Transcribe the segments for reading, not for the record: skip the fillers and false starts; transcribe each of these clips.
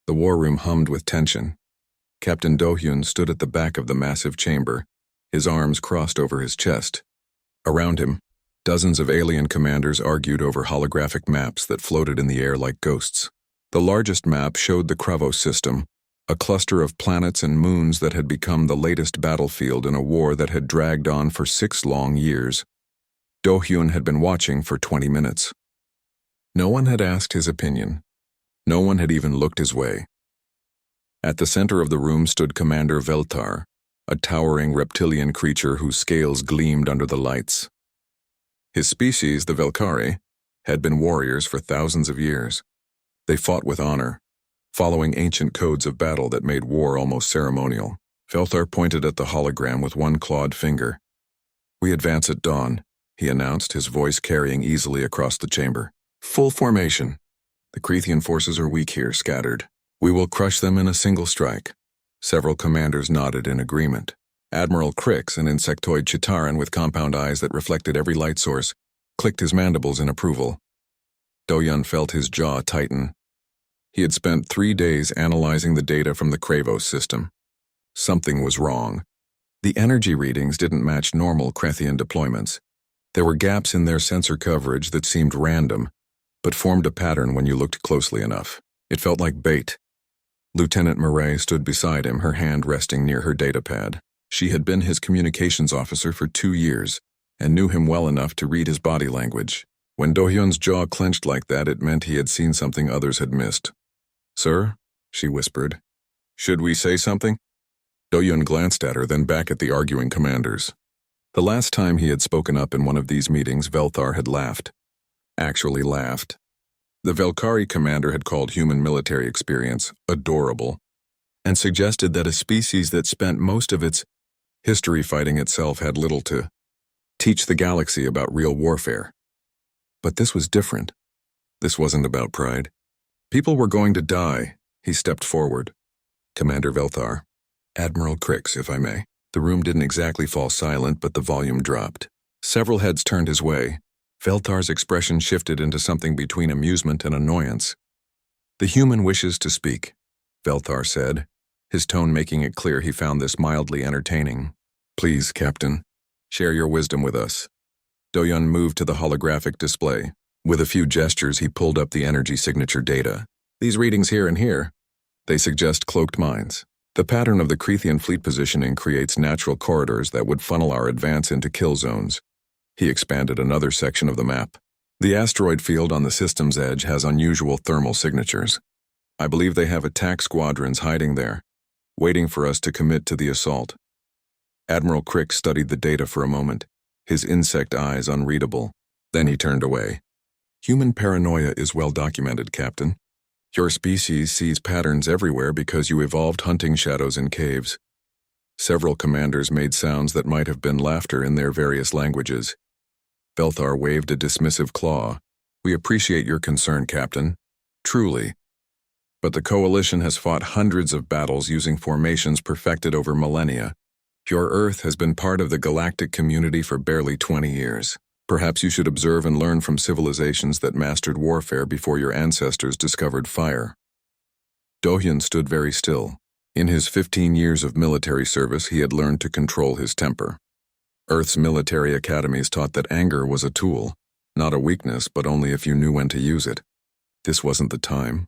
The war room hummed with tension. Captain Do-hyun stood at the back of the massive chamber, his arms crossed over his chest. Around him, dozens of alien commanders argued over holographic maps that floated in the air like ghosts. The largest map showed the Kravos system, a cluster of planets and moons that had become the latest battlefield in a war that had dragged on for 6 long years. Do-hyun had been watching for 20 minutes. No one had asked his opinion. No one had even looked his way. At the center of the room stood Commander Veltar, a towering reptilian creature whose scales gleamed under the lights. His species, the Velkari, had been warriors for thousands of years. They fought with honor, following ancient codes of battle that made war almost ceremonial. Veltar pointed at the hologram with one clawed finger. "We advance at dawn," he announced, his voice carrying easily across the chamber. "Full formation. The Creathian forces are weak here, scattered. We will crush them in a single strike." Several commanders nodded in agreement. Admiral Crix, an insectoid Chitaran with compound eyes that reflected every light source, clicked his mandibles in approval. Do-hyun felt his jaw tighten. He had spent 3 days analyzing the data from the Kravos system. Something was wrong. The energy readings didn't match normal Creathian deployments. There were gaps in their sensor coverage that seemed random, but formed a pattern when you looked closely enough. It felt like bait. Lieutenant Murray stood beside him, her hand resting near her datapad. She had been his communications officer for 2 years, and knew him well enough to read his body language. When Do-hyun's jaw clenched like that, it meant he had seen something others had missed. "Sir?" she whispered. "Should we say something?" Do-hyun glanced at her, then back at the arguing commanders. The last time he had spoken up in one of these meetings, Veltar had laughed. Actually laughed. The Velkari commander had called human military experience adorable, and suggested that a species that spent most of its history fighting itself had little to teach the galaxy about real warfare. But this was different. This wasn't about pride. People were going to die. He stepped forward. "Commander Veltar, Admiral Crix, if I may." The room didn't exactly fall silent, but the volume dropped. Several heads turned his way. Veltar's expression shifted into something between amusement and annoyance. "The human wishes to speak," Veltar said, his tone making it clear he found this mildly entertaining. "Please, Captain, share your wisdom with us." Do-hyun moved to the holographic display. With a few gestures, he pulled up the energy signature data. "These readings here and here, they suggest cloaked mines. The pattern of the Creathian fleet positioning creates natural corridors that would funnel our advance into kill zones." He expanded another section of the map. "The asteroid field on the system's edge has unusual thermal signatures. I believe they have attack squadrons hiding there, waiting for us to commit to the assault." Admiral Crick studied the data for a moment, his insect eyes unreadable. Then he turned away. "Human paranoia is well documented, Captain. Your species sees patterns everywhere because you evolved hunting shadows in caves." Several commanders made sounds that might have been laughter in their various languages. Veltar waved a dismissive claw. "We appreciate your concern, Captain. Truly. But the Coalition has fought hundreds of battles using formations perfected over millennia. Your Earth has been part of the galactic community for barely 20 years. Perhaps you should observe and learn from civilizations that mastered warfare before your ancestors discovered fire." Do-hyun stood very still. In his 15 years of military service, he had learned to control his temper. Earth's military academies taught that anger was a tool, not a weakness, but only if you knew when to use it. This wasn't the time.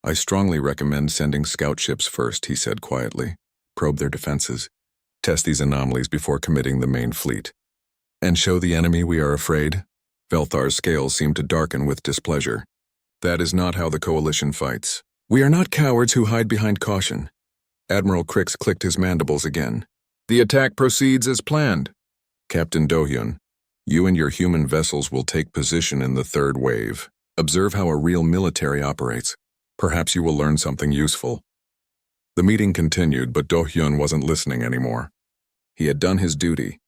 "I strongly recommend sending scout ships first," he said quietly. "Probe their defenses. Test these anomalies before committing the main fleet. And show the enemy we are afraid." Velthar's scales seemed to darken with displeasure. "That is not how the Coalition fights. We are not cowards who hide behind caution." Admiral Crix clicked his mandibles again. "The attack proceeds as planned." "Captain Do-hyun, you and your human vessels will take position in the third wave. Observe how a real military operates. Perhaps you will learn something useful." The meeting continued, but Do-hyun wasn't listening anymore. He had done his duty.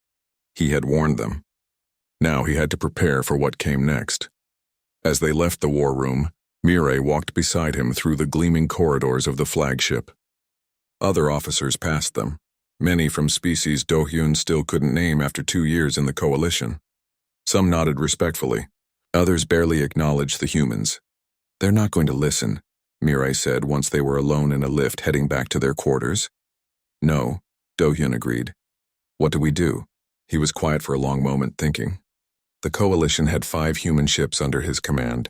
He had warned them. Now he had to prepare for what came next. As they left the war room, Mireille walked beside him through the gleaming corridors of the flagship. Other officers passed them, many from species Do-hyun still couldn't name after 2 years in the Coalition. Some nodded respectfully. Others barely acknowledged the humans. "They're not going to listen," Mirai said once they were alone in a lift heading back to their quarters. No, Do-hyun agreed. What do we do? He was quiet for a long moment, thinking. The coalition had 5 human ships under his command.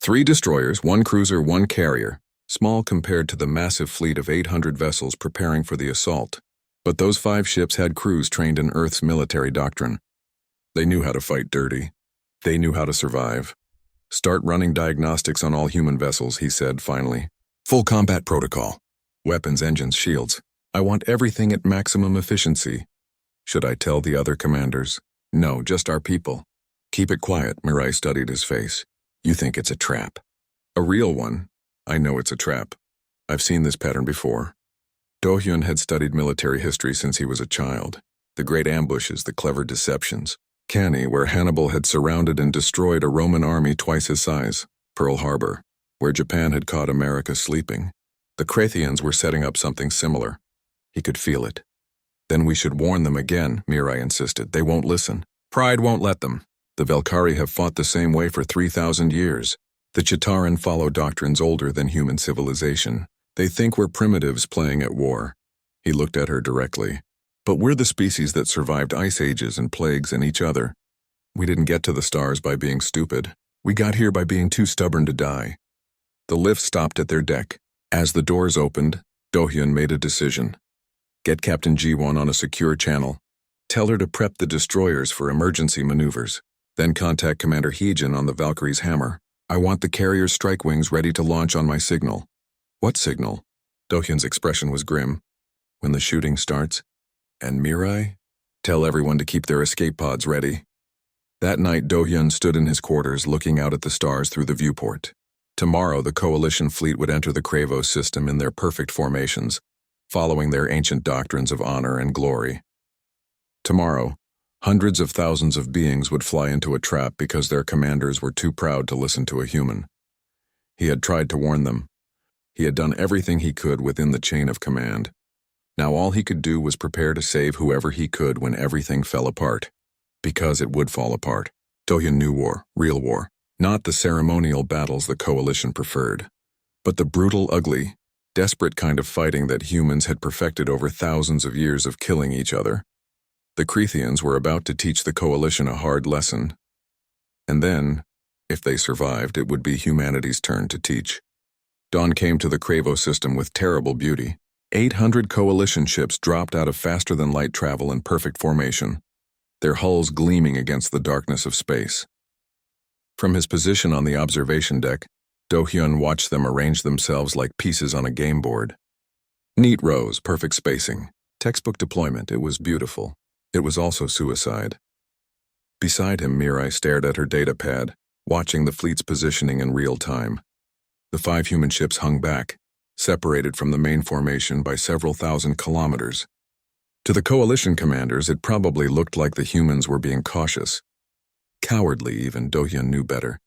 3 destroyers, 1 cruiser, 1 carrier, small compared to the massive fleet of 800 vessels preparing for the assault. But those 5 ships had crews trained in Earth's military doctrine. They knew how to fight dirty. They knew how to survive. Start running diagnostics on all human vessels, he said finally. Full combat protocol. Weapons, engines, shields. I want everything at maximum efficiency. Should I tell the other commanders? No, just our people. Keep it quiet, Mirai studied his face. You think it's a trap. A real one. I know it's a trap. I've seen this pattern before. Do-hyun had studied military history since he was a child. The great ambushes, the clever deceptions. Cannae, where Hannibal had surrounded and destroyed a Roman army twice his size. Pearl Harbor, where Japan had caught America sleeping. The Krathians were setting up something similar. He could feel it. Then we should warn them again, Mirai insisted. They won't listen. Pride won't let them. The Valkyrie have fought the same way for 3,000 years. The Chitaran follow doctrines older than human civilization. They think we're primitives playing at war. He looked at her directly. But we're the species that survived ice ages and plagues and each other. We didn't get to the stars by being stupid. We got here by being too stubborn to die. The lift stopped at their deck. As the doors opened, Do-hyun made a decision. Get Captain Ji-won on a secure channel. Tell her to prep the destroyers for emergency maneuvers. Then contact Commander Heejin on the Valkyrie's hammer. I want the carrier's strike wings ready to launch on my signal. What signal? Do-hyun's expression was grim. When the shooting starts. And Mirai? Tell everyone to keep their escape pods ready. That night, Do-hyun stood in his quarters looking out at the stars through the viewport. Tomorrow, the coalition fleet would enter the Kravos system in their perfect formations, following their ancient doctrines of honor and glory. Tomorrow, hundreds of thousands of beings would fly into a trap because their commanders were too proud to listen to a human. He had tried to warn them. He had done everything he could within the chain of command. Now all he could do was prepare to save whoever he could when everything fell apart. Because it would fall apart. Do-hyun knew war, real war. Not the ceremonial battles the coalition preferred, but the brutal, ugly, desperate kind of fighting that humans had perfected over thousands of years of killing each other. The Krathians were about to teach the coalition a hard lesson. And then, if they survived, it would be humanity's turn to teach. Dawn came to the Kravos system with terrible beauty. 800 coalition ships dropped out of faster-than-light travel in perfect formation, their hulls gleaming against the darkness of space. From his position on the observation deck, Do-hyun watched them arrange themselves like pieces on a game board. Neat rows, perfect spacing, textbook deployment. It was beautiful. It was also suicide. Beside him, Mirai stared at her data pad, watching the fleet's positioning in real time. The 5 human ships hung back, separated from the main formation by several thousand kilometers. To the coalition commanders, it probably looked like the humans were being cautious. Cowardly even, Do-hyun knew better.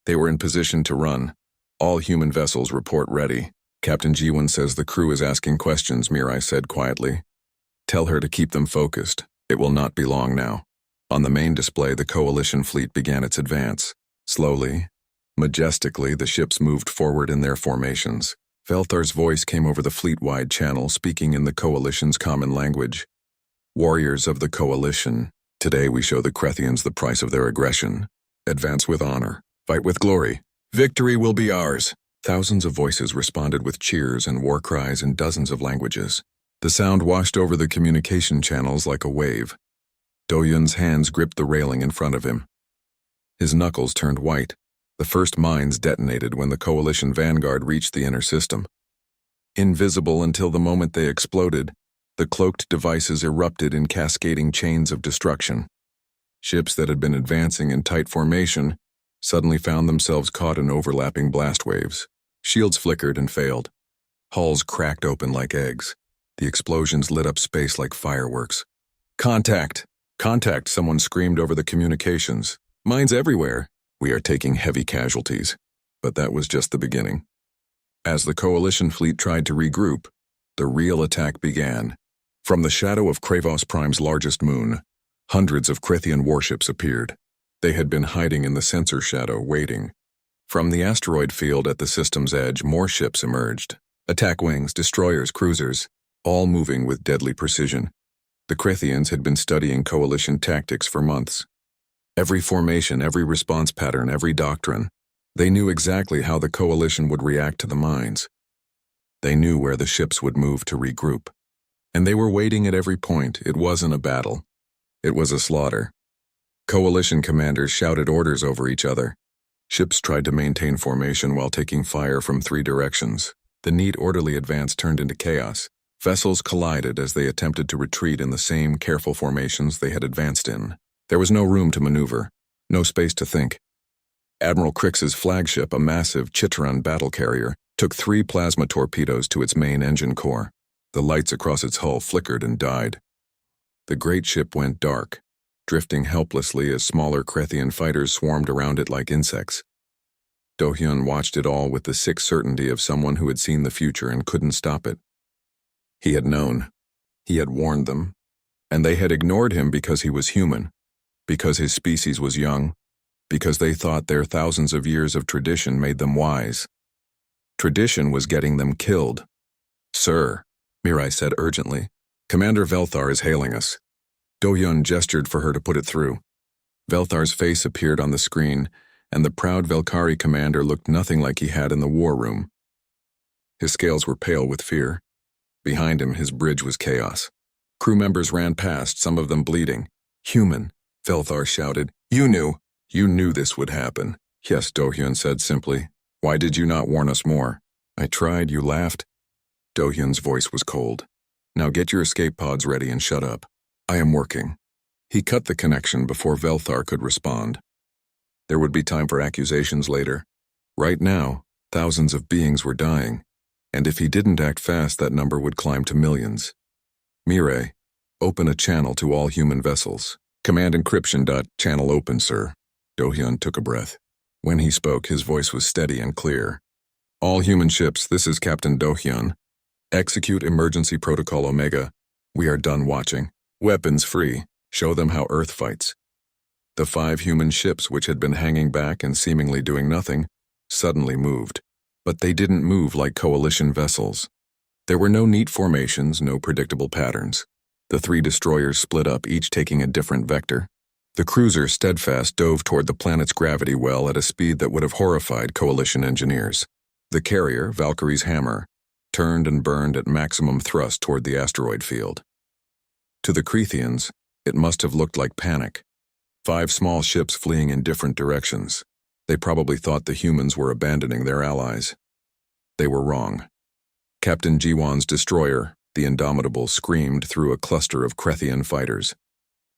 They were in position to run. All human vessels report ready. Captain Ji-won says the crew is asking questions, Mirai said quietly. Tell her to keep them focused. It will not be long now. On the main display, the coalition fleet began its advance. Slowly, majestically, the ships moved forward in their formations. Velthar's voice came over the fleet-wide channel, speaking in the coalition's common language. Warriors of the coalition, today we show the Krathians the price of their aggression. Advance with honor. Fight with glory. Victory will be ours. Thousands of voices responded with cheers and war cries in dozens of languages. The sound washed over the communication channels like a wave. Do-hyun's hands gripped the railing in front of him. His knuckles turned white. The first mines detonated when the coalition vanguard reached the inner system. Invisible until the moment they exploded, the cloaked devices erupted in cascading chains of destruction. Ships that had been advancing in tight formation suddenly found themselves caught in overlapping blast waves. Shields flickered and failed. Hulls cracked open like eggs. The explosions lit up space like fireworks. Contact! Contact! Someone screamed over the communications. Mines everywhere! We are taking heavy casualties. But that was just the beginning. As the coalition fleet tried to regroup, the real attack began. From the shadow of Kravos Prime's largest moon, hundreds of Krathian warships appeared. They had been hiding in the sensor shadow, waiting. From the asteroid field at the system's edge, more ships emerged. Attack wings, destroyers, cruisers, all moving with deadly precision. The Krethians had been studying coalition tactics for months. Every formation, every response pattern, every doctrine. They knew exactly how the coalition would react to the mines. They knew where the ships would move to regroup. And they were waiting at every point. It wasn't a battle. It was a slaughter. Coalition commanders shouted orders over each other. Ships tried to maintain formation while taking fire from 3 directions. The neat, orderly advance turned into chaos. Vessels collided as they attempted to retreat in the same careful formations they had advanced in. There was no room to maneuver, no space to think. Admiral Crix's flagship, a massive Chitaran battle carrier, took 3 plasma torpedoes to its main engine core. The lights across its hull flickered and died. The great ship went dark, drifting helplessly as smaller Krethian fighters swarmed around it like insects. Do-hyun watched it all with the sick certainty of someone who had seen the future and couldn't stop it. He had known. He had warned them. And they had ignored him because he was human, because his species was young, because they thought their thousands of years of tradition made them wise. Tradition was getting them killed. "Sir," Mirai said urgently, "Commander Velthar is hailing us." Do-hyun gestured for her to put it through. Velthar's face appeared on the screen, and the proud Velkari commander looked nothing like he had in the war room. His scales were pale with fear. Behind him, his bridge was chaos. Crew members ran past, some of them bleeding. "Human," Velthar shouted. "You knew this would happen." "Yes," Do-hyun said simply. "Why did you not warn us more?" "I tried," you laughed. Do-hyun's voice was cold. "Now get your escape pods ready and shut up. I am working." He cut the connection before Velthar could respond. There would be time for accusations later. Right now, thousands of beings were dying, and if he didn't act fast, that number would climb to millions. "Mirai, open a channel to all human vessels." "Command encryption. Channel open, sir." Do-hyun took a breath. When he spoke, his voice was steady and clear. "All human ships, this is Captain Do-hyun. Execute emergency protocol Omega. We are done watching. Weapons free. Show them how Earth fights." The 5 human ships, which had been hanging back and seemingly doing nothing, suddenly moved. But they didn't move like coalition vessels. There were no neat formations, no predictable patterns. The 3 destroyers split up, each taking a different vector. The cruiser, Steadfast, dove toward the planet's gravity well at a speed that would have horrified coalition engineers. The carrier, Valkyrie's Hammer, turned and burned at maximum thrust toward the asteroid field. To the Krethians, it must have looked like panic. 5 small ships fleeing in different directions. They probably thought the humans were abandoning their allies. They were wrong. Captain Jiwon's destroyer, the Indomitable, screamed through a cluster of Krethian fighters.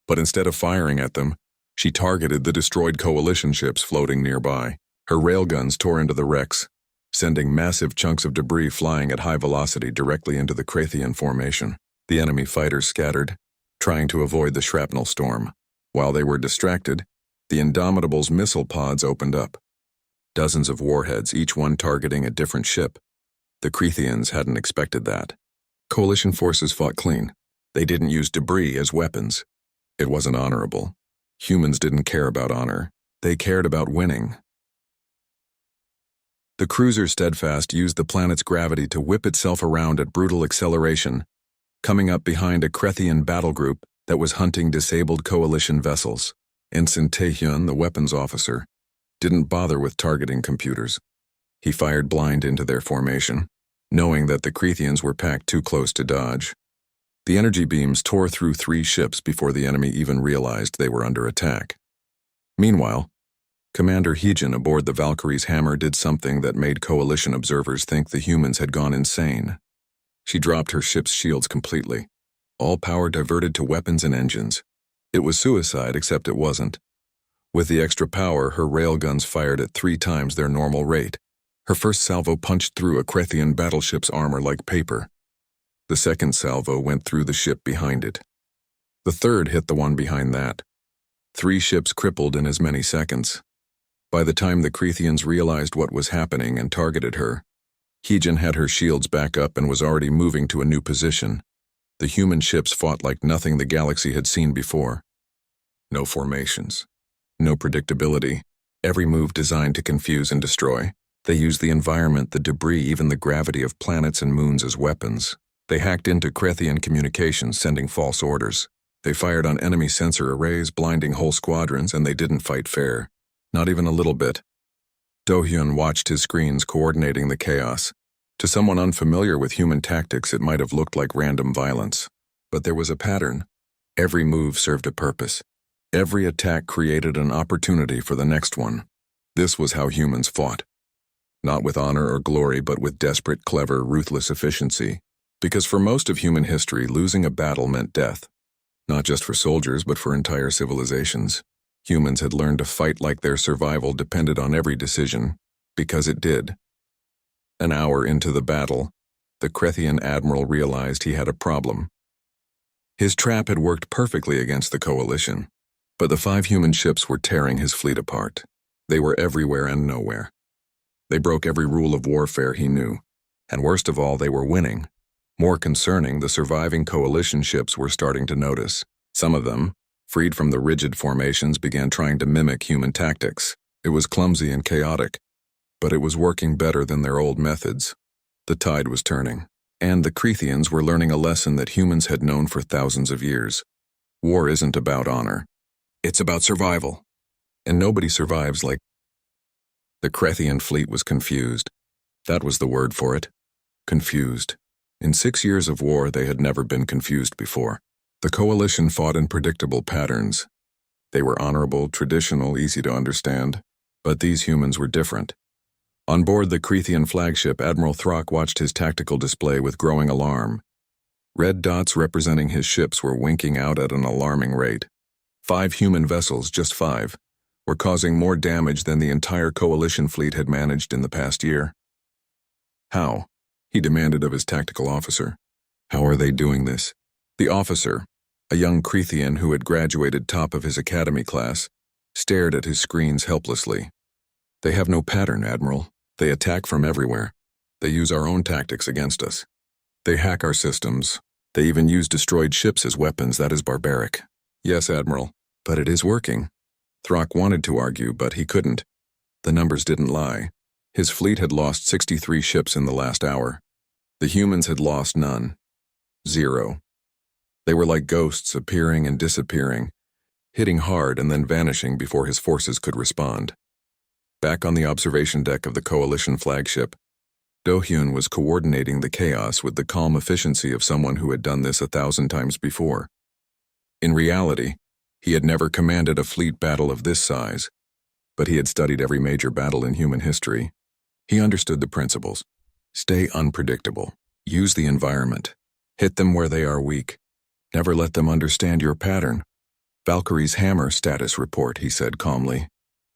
But instead of firing at them, she targeted the destroyed coalition ships floating nearby. Her railguns tore into the wrecks, sending massive chunks of debris flying at high velocity directly into the Krethian formation. The enemy fighters scattered, trying to avoid the shrapnel storm. While they were distracted, the Indomitable's missile pods opened up. Dozens of warheads, each one targeting a different ship. The Krethians hadn't expected that. Coalition forces fought clean. They didn't use debris as weapons. It wasn't honorable. Humans didn't care about honor. They cared about winning. The cruiser Steadfast used the planet's gravity to whip itself around at brutal acceleration, coming up behind a Krethian battle group that was hunting disabled coalition vessels. Ensign Taehyun, the weapons officer, didn't bother with targeting computers. He fired blind into their formation, knowing that the Krethians were packed too close to dodge. The energy beams tore through 3 ships before the enemy even realized they were under attack. Meanwhile, Commander Heejin aboard the Valkyrie's Hammer did something that made coalition observers think the humans had gone insane. She dropped her ship's shields completely, all power diverted to weapons and engines. It was suicide, except it wasn't. With the extra power, her railguns fired at 3 times their normal rate. Her first salvo punched through a Krethian battleship's armor like paper. The second salvo went through the ship behind it. The third hit the one behind that. 3 ships crippled in as many seconds. By the time the Krethians realized what was happening and targeted her, Heejin had her shields back up and was already moving to a new position. The human ships fought like nothing the galaxy had seen before. No formations. No predictability. every move designed to confuse and destroy. They used the environment, the debris, even the gravity of planets and moons as weapons. They hacked into Krethian communications, sending false orders. They fired on enemy sensor arrays, blinding whole squadrons, and they didn't fight fair. Not even a little bit. Do-hyun watched his screens coordinating the chaos. To someone unfamiliar with human tactics, it might have looked like random violence. But there was a pattern. Every move served a purpose. Every attack created an opportunity for the next one. This was how humans fought. Not with honor or glory, but with desperate, clever, ruthless efficiency. Because for most of human history, losing a battle meant death. Not just for soldiers, but for entire civilizations. Humans had learned to fight like their survival depended on every decision, because it did. An hour into the battle, the Krethian admiral realized he had a problem. His trap had worked perfectly against the coalition, but the 5 human ships were tearing his fleet apart. They were everywhere and nowhere. They broke every rule of warfare he knew, and worst of all, they were winning. More concerning, the surviving coalition ships were starting to notice. Some of them, freed from the rigid formations, began trying to mimic human tactics. It was clumsy and chaotic, but it was working better than their old methods. The tide was turning, and the Krethians were learning a lesson that humans had known for thousands of years. War isn't about honor. It's about survival. And nobody survives like... The Krethian fleet was confused. That was the word for it. Confused. In 6 years of war, they had never been confused before. The coalition fought in predictable patterns. They were honorable, traditional, easy to understand. But these humans were different. On board the Krethian flagship, Admiral Throck watched his tactical display with growing alarm. Red dots representing his ships were winking out at an alarming rate. 5 human vessels, just 5, were causing more damage than the entire coalition fleet had managed in the past year. How? He demanded of his tactical officer. How are they doing this? The officer, a young Krethian who had graduated top of his academy class, stared at his screens helplessly. They have no pattern, Admiral. They attack from everywhere. They use our own tactics against us. They hack our systems. They even use destroyed ships as weapons. That is barbaric. Yes, Admiral, but it is working. Throck wanted to argue, but he couldn't. The numbers didn't lie. His fleet had lost 63 ships in the last hour. The humans had lost none. 0. They were like ghosts, appearing and disappearing, hitting hard and then vanishing before his forces could respond. Back on the observation deck of the coalition flagship, Do-hyun was coordinating the chaos with the calm efficiency of someone who had done this 1,000 times before. In reality, he had never commanded a fleet battle of this size, but he had studied every major battle in human history. He understood the principles. Stay unpredictable. Use the environment. Hit them where they are weak. Never let them understand your pattern. Valkyrie's hammer status report, he said calmly.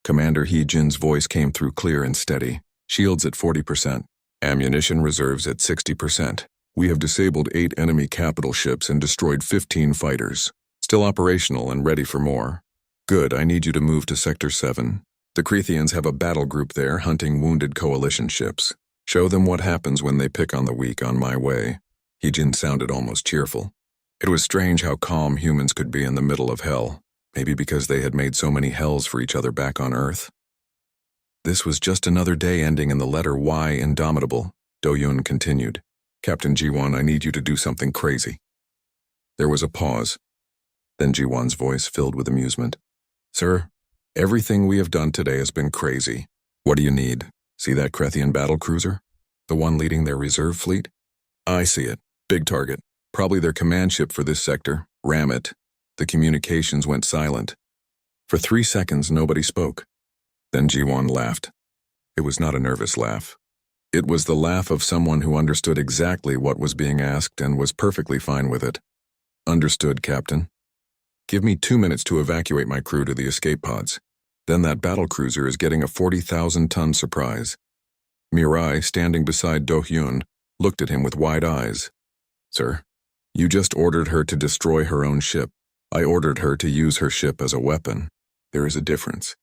Commander Hee-jin's voice came through clear and steady. Shields at 40%. Ammunition reserves at 60%. We have disabled 8 enemy capital ships and destroyed 15 fighters. Still operational and ready for more. Good, I need you to move to Sector 7. The Krethians have a battle group there hunting wounded coalition ships. Show them what happens when they pick on the weak on my way. Hee-jin sounded almost cheerful. It was strange how calm humans could be in the middle of hell. Maybe because they had made so many hells for each other back on Earth. This was just another day ending in the letter Y, indomitable. Do-hyun continued. Captain Ji-won, I need you to do something crazy. There was a pause. Then Ji-won's voice filled with amusement. Sir, everything we have done today has been crazy. What do you need? See that Krethian battle cruiser? The one leading their reserve fleet? I see it. Big target. Probably their command ship for this sector. Ram it. The communications went silent. For 3 seconds, nobody spoke. Then Ji-won laughed. It was not a nervous laugh. It was the laugh of someone who understood exactly what was being asked and was perfectly fine with it. Understood, Captain. Give me 2 minutes to evacuate my crew to the escape pods. Then that battlecruiser is getting a 40,000-ton surprise. Mirai, standing beside Do-hyun, looked at him with wide eyes. Sir, you just ordered her to destroy her own ship. I ordered her to use her ship as a weapon. There is a difference.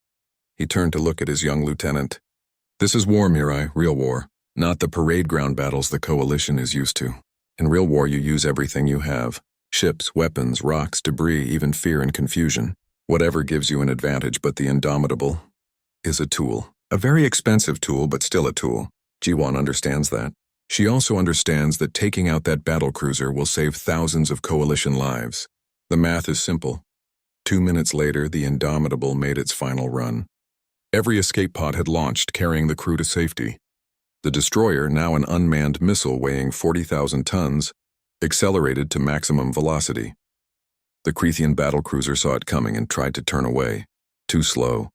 He turned to look at his young lieutenant. This is war, Mirai, real war, not the parade ground battles the coalition is used to. In real war, you use everything you have. Ships, weapons, rocks, debris, even fear and confusion. Whatever gives you an advantage, but the indomitable. is a tool. A very expensive tool, but still a tool. Ji-won understands that. She also understands that taking out that battlecruiser will save thousands of Coalition lives. The math is simple. 2 minutes later, the Indomitable made its final run. Every escape pod had launched, carrying the crew to safety. The destroyer, now an unmanned missile weighing 40,000 tons, accelerated to maximum velocity. The Crethean battlecruiser saw it coming and tried to turn away. Too slow.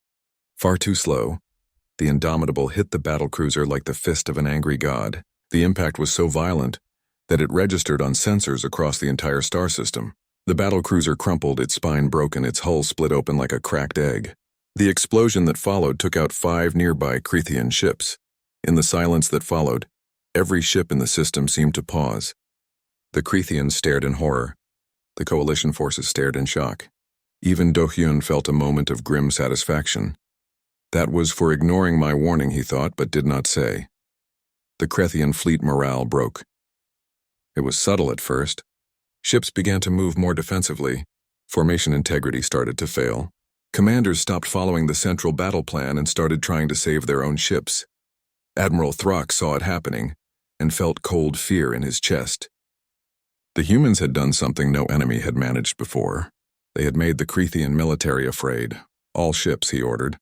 Far too slow. The Indomitable hit the battlecruiser like the fist of an angry god. The impact was so violent that it registered on sensors across the entire star system. The battlecruiser crumpled, its spine broken, its hull split open like a cracked egg. The explosion that followed took out 5 nearby Crethean ships. In the silence that followed, every ship in the system seemed to pause. The Cretheans stared in horror. The Coalition forces stared in shock. Even Do-hyun felt a moment of grim satisfaction. That was for ignoring my warning, he thought, but did not say. The Crethean fleet morale broke. It was subtle at first. Ships began to move more defensively. Formation integrity started to fail. Commanders stopped following the central battle plan and started trying to save their own ships. Admiral Throck saw it happening and felt cold fear in his chest. The humans had done something no enemy had managed before. They had made the Crethean military afraid. All ships, he ordered.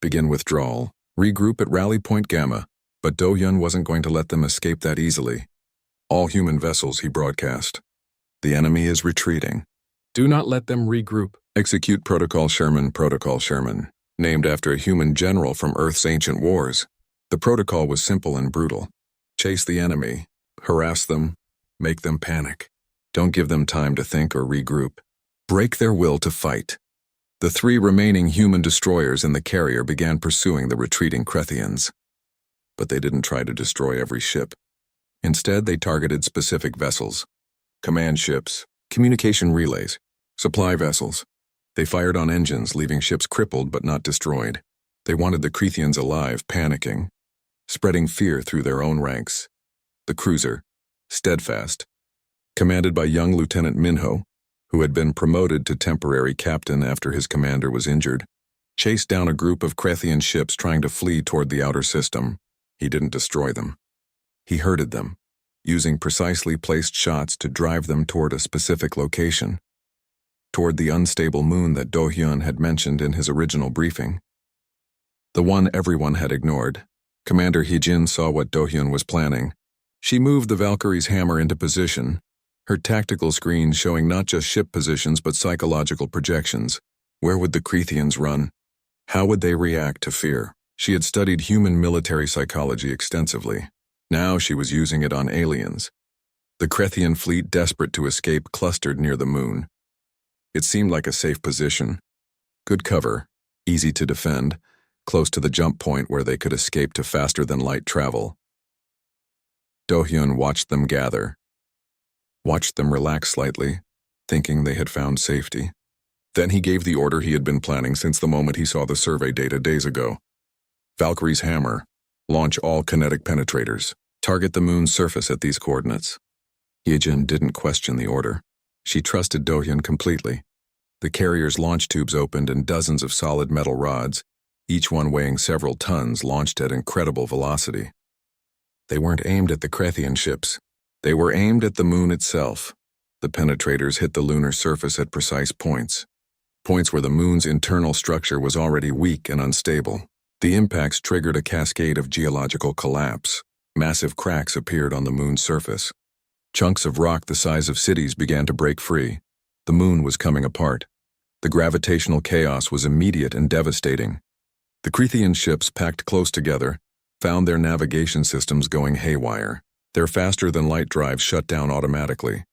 Begin withdrawal. Regroup at Rally Point Gamma. But Do-hyun wasn't going to let them escape that easily. All human vessels, he broadcast. The enemy is retreating. Do not let them regroup. Execute Protocol Sherman, Protocol Sherman, named after a human general from Earth's ancient wars. The protocol was simple and brutal. Chase the enemy, harass them, make them panic. Don't give them time to think or regroup. Break their will to fight. The 3 remaining human destroyers in the carrier began pursuing the retreating Cretheans. But they didn't try to destroy every ship. Instead, they targeted specific vessels. Command ships, communication relays, supply vessels. They fired on engines, leaving ships crippled but not destroyed. They wanted the Cretheans alive, panicking, spreading fear through their own ranks. The cruiser, Steadfast, commanded by young Lieutenant Minho, who had been promoted to temporary captain after his commander was injured, chased down a group of Crethean ships trying to flee toward the outer system. He didn't destroy them. He herded them, using precisely placed shots to drive them toward a specific location, toward the unstable moon that Do-hyun had mentioned in his original briefing. The one everyone had ignored. Commander Hee-jin saw what Do-hyun was planning. She moved the Valkyrie's hammer into position, her tactical screen showing not just ship positions but psychological projections. Where would the Cretheans run? How would they react to fear? She had studied human military psychology extensively. Now she was using it on aliens. The Crethean fleet, desperate to escape, clustered near the moon. It seemed like a safe position. Good cover, easy to defend, close to the jump point where they could escape to faster-than-light travel. Do-hyun watched them gather, watched them relax slightly, thinking they had found safety. Then he gave the order he had been planning since the moment he saw the survey data days ago. Valkyrie's hammer. Launch all kinetic penetrators. Target the moon's surface at these coordinates. Hee-jin didn't question the order. She trusted Do-hyun completely. The carrier's launch tubes opened and dozens of solid metal rods, each one weighing several tons, launched at incredible velocity. They weren't aimed at the Crethean ships. They were aimed at the moon itself. The penetrators hit the lunar surface at precise points where the moon's internal structure was already weak and unstable. The impacts triggered a cascade of geological collapse. Massive cracks appeared on the moon's surface. Chunks of rock the size of cities began to break free. The moon was coming apart. The gravitational chaos was immediate and devastating. The Crethean ships, packed close together, found their navigation systems going haywire. Their faster-than-light drives shut down automatically.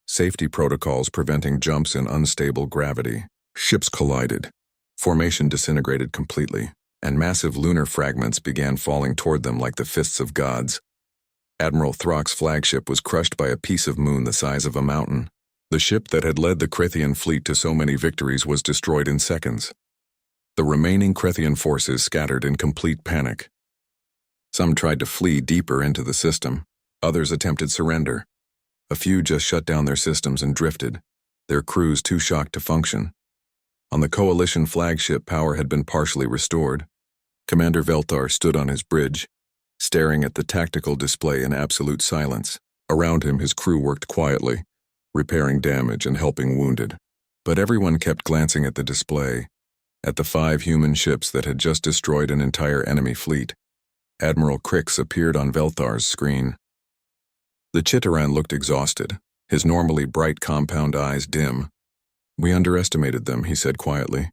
Safety protocols preventing jumps in unstable gravity. Ships collided. Formation disintegrated completely, and massive lunar fragments began falling toward them like the fists of gods. Admiral Throck's flagship was crushed by a piece of moon the size of a mountain. The ship that had led the Crethean fleet to so many victories was destroyed in seconds. The remaining Crethean forces scattered in complete panic. Some tried to flee deeper into the system. Others attempted surrender. A few just shut down their systems and drifted, their crews too shocked to function. On the Coalition flagship, power had been partially restored. Commander Velthar stood on his bridge, staring at the tactical display in absolute silence. Around him, his crew worked quietly, repairing damage and helping wounded. But everyone kept glancing at the display, at the 5 human ships that had just destroyed an entire enemy fleet. Admiral Crix appeared on Velthar's screen. The Chitaran looked exhausted, his normally bright compound eyes dim. "We underestimated them," he said quietly.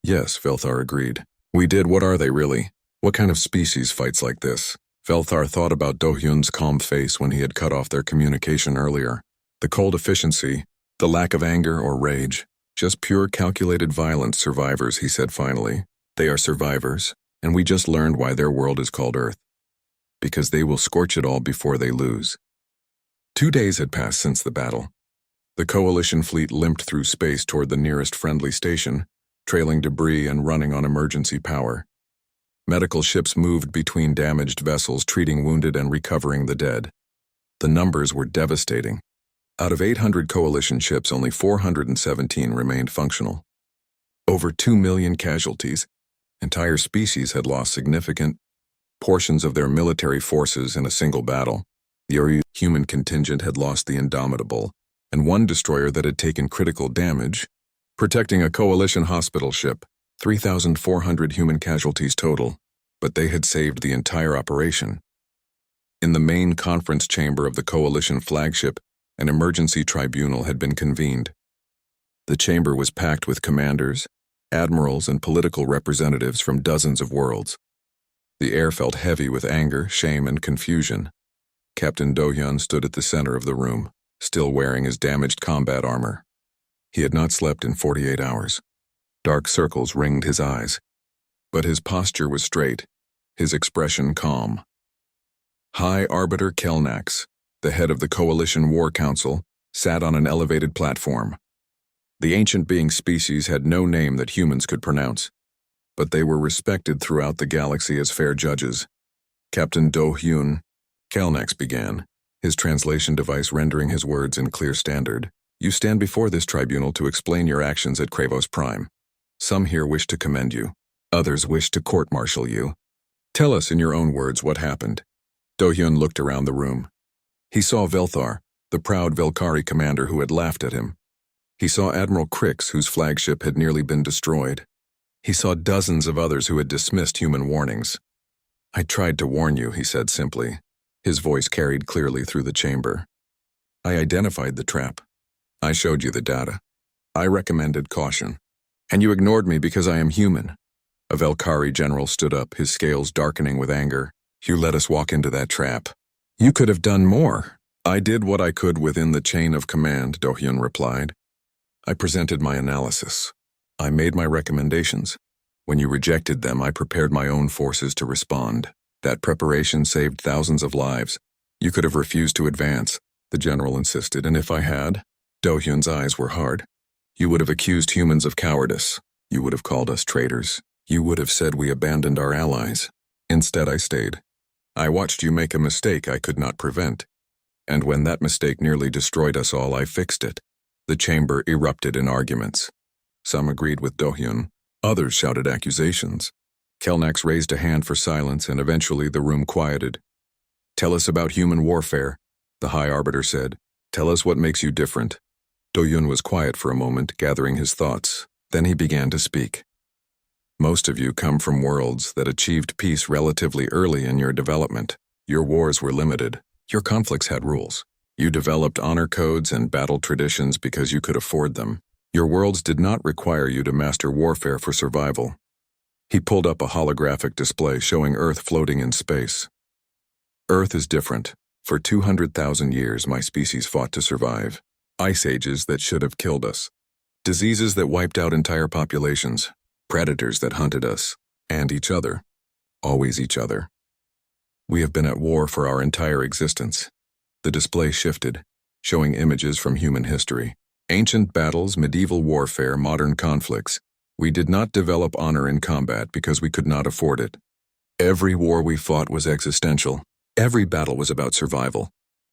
"Yes," Velthar agreed. "We did. What are they really? What kind of species fights like this?" Velthar thought about Do-hyun's calm face when he had cut off their communication earlier. The cold efficiency, the lack of anger or rage. "Just pure calculated violence survivors," he said finally. "They are survivors, and we just learned why their world is called Earth. Because they will scorch it all before they lose." 2 days had passed since the battle. The Coalition fleet limped through space toward the nearest friendly station, trailing debris and running on emergency power. Medical ships moved between damaged vessels, treating wounded and recovering the dead. The numbers were devastating. Out of 800 Coalition ships, only 417 remained functional. Over 2 million casualties. Entire species had lost significant portions of their military forces in a single battle. The human contingent had lost the Indomitable, and one destroyer that had taken critical damage, protecting a Coalition hospital ship. 3,400 human casualties total, but they had saved the entire operation. In the main conference chamber of the Coalition flagship, an emergency tribunal had been convened. The chamber was packed with commanders, admirals, and political representatives from dozens of worlds. The air felt heavy with anger, shame, and confusion. Captain Do-hyun stood at the center of the room, still wearing his damaged combat armor. He had not slept in 48 hours. Dark circles ringed his eyes, but his posture was straight, his expression calm. High Arbiter Kelnax, the head of the Coalition War Council, sat on an elevated platform. The ancient being species had no name that humans could pronounce, but they were respected throughout the galaxy as fair judges. "Captain Do-hyun," Kelnax began, his translation device rendering his words in clear standard. "You stand before this tribunal to explain your actions at Kravos Prime. Some here wish to commend you. Others wish to court-martial you. Tell us in your own words what happened." Do-hyun looked around the room. He saw Velthar, the proud Velkari commander who had laughed at him. He saw Admiral Crix, whose flagship had nearly been destroyed. He saw dozens of others who had dismissed human warnings. "I tried to warn you," he said simply. His voice carried clearly through the chamber. "I identified the trap. I showed you the data. I recommended caution. And you ignored me because I am human." A Velkari general stood up, his scales darkening with anger. "You let us walk into that trap. You could have done more." "I did what I could within the chain of command," Do-hyun replied. "I presented my analysis. I made my recommendations. When you rejected them, I prepared my own forces to respond. That preparation saved thousands of lives. You could have refused to advance," the general insisted, "and if I had," Do-hyun's eyes were hard, "you would have accused humans of cowardice. You would have called us traitors. You would have said we abandoned our allies. Instead, I stayed. I watched you make a mistake I could not prevent. And when that mistake nearly destroyed us all, I fixed it." The chamber erupted in arguments. Some agreed with Do-hyun. Others shouted accusations. Kelnax raised a hand for silence, and eventually the room quieted. "Tell us about human warfare," the High Arbiter said. "Tell us what makes you different." Do-hyun was quiet for a moment, gathering his thoughts. Then he began to speak. "Most of you come from worlds that achieved peace relatively early in your development. Your wars were limited. Your conflicts had rules. You developed honor codes and battle traditions because you could afford them. Your worlds did not require you to master warfare for survival." He pulled up a holographic display showing Earth floating in space. "Earth is different. For 200,000 years, my species fought to survive. Ice ages that should have killed us. Diseases that wiped out entire populations. Predators that hunted us. And each other. Always each other. We have been at war for our entire existence." The display shifted, showing images from human history. Ancient battles, medieval warfare, modern conflicts. We did not develop honor in combat because we could not afford it. Every war we fought was existential. Every battle was about survival.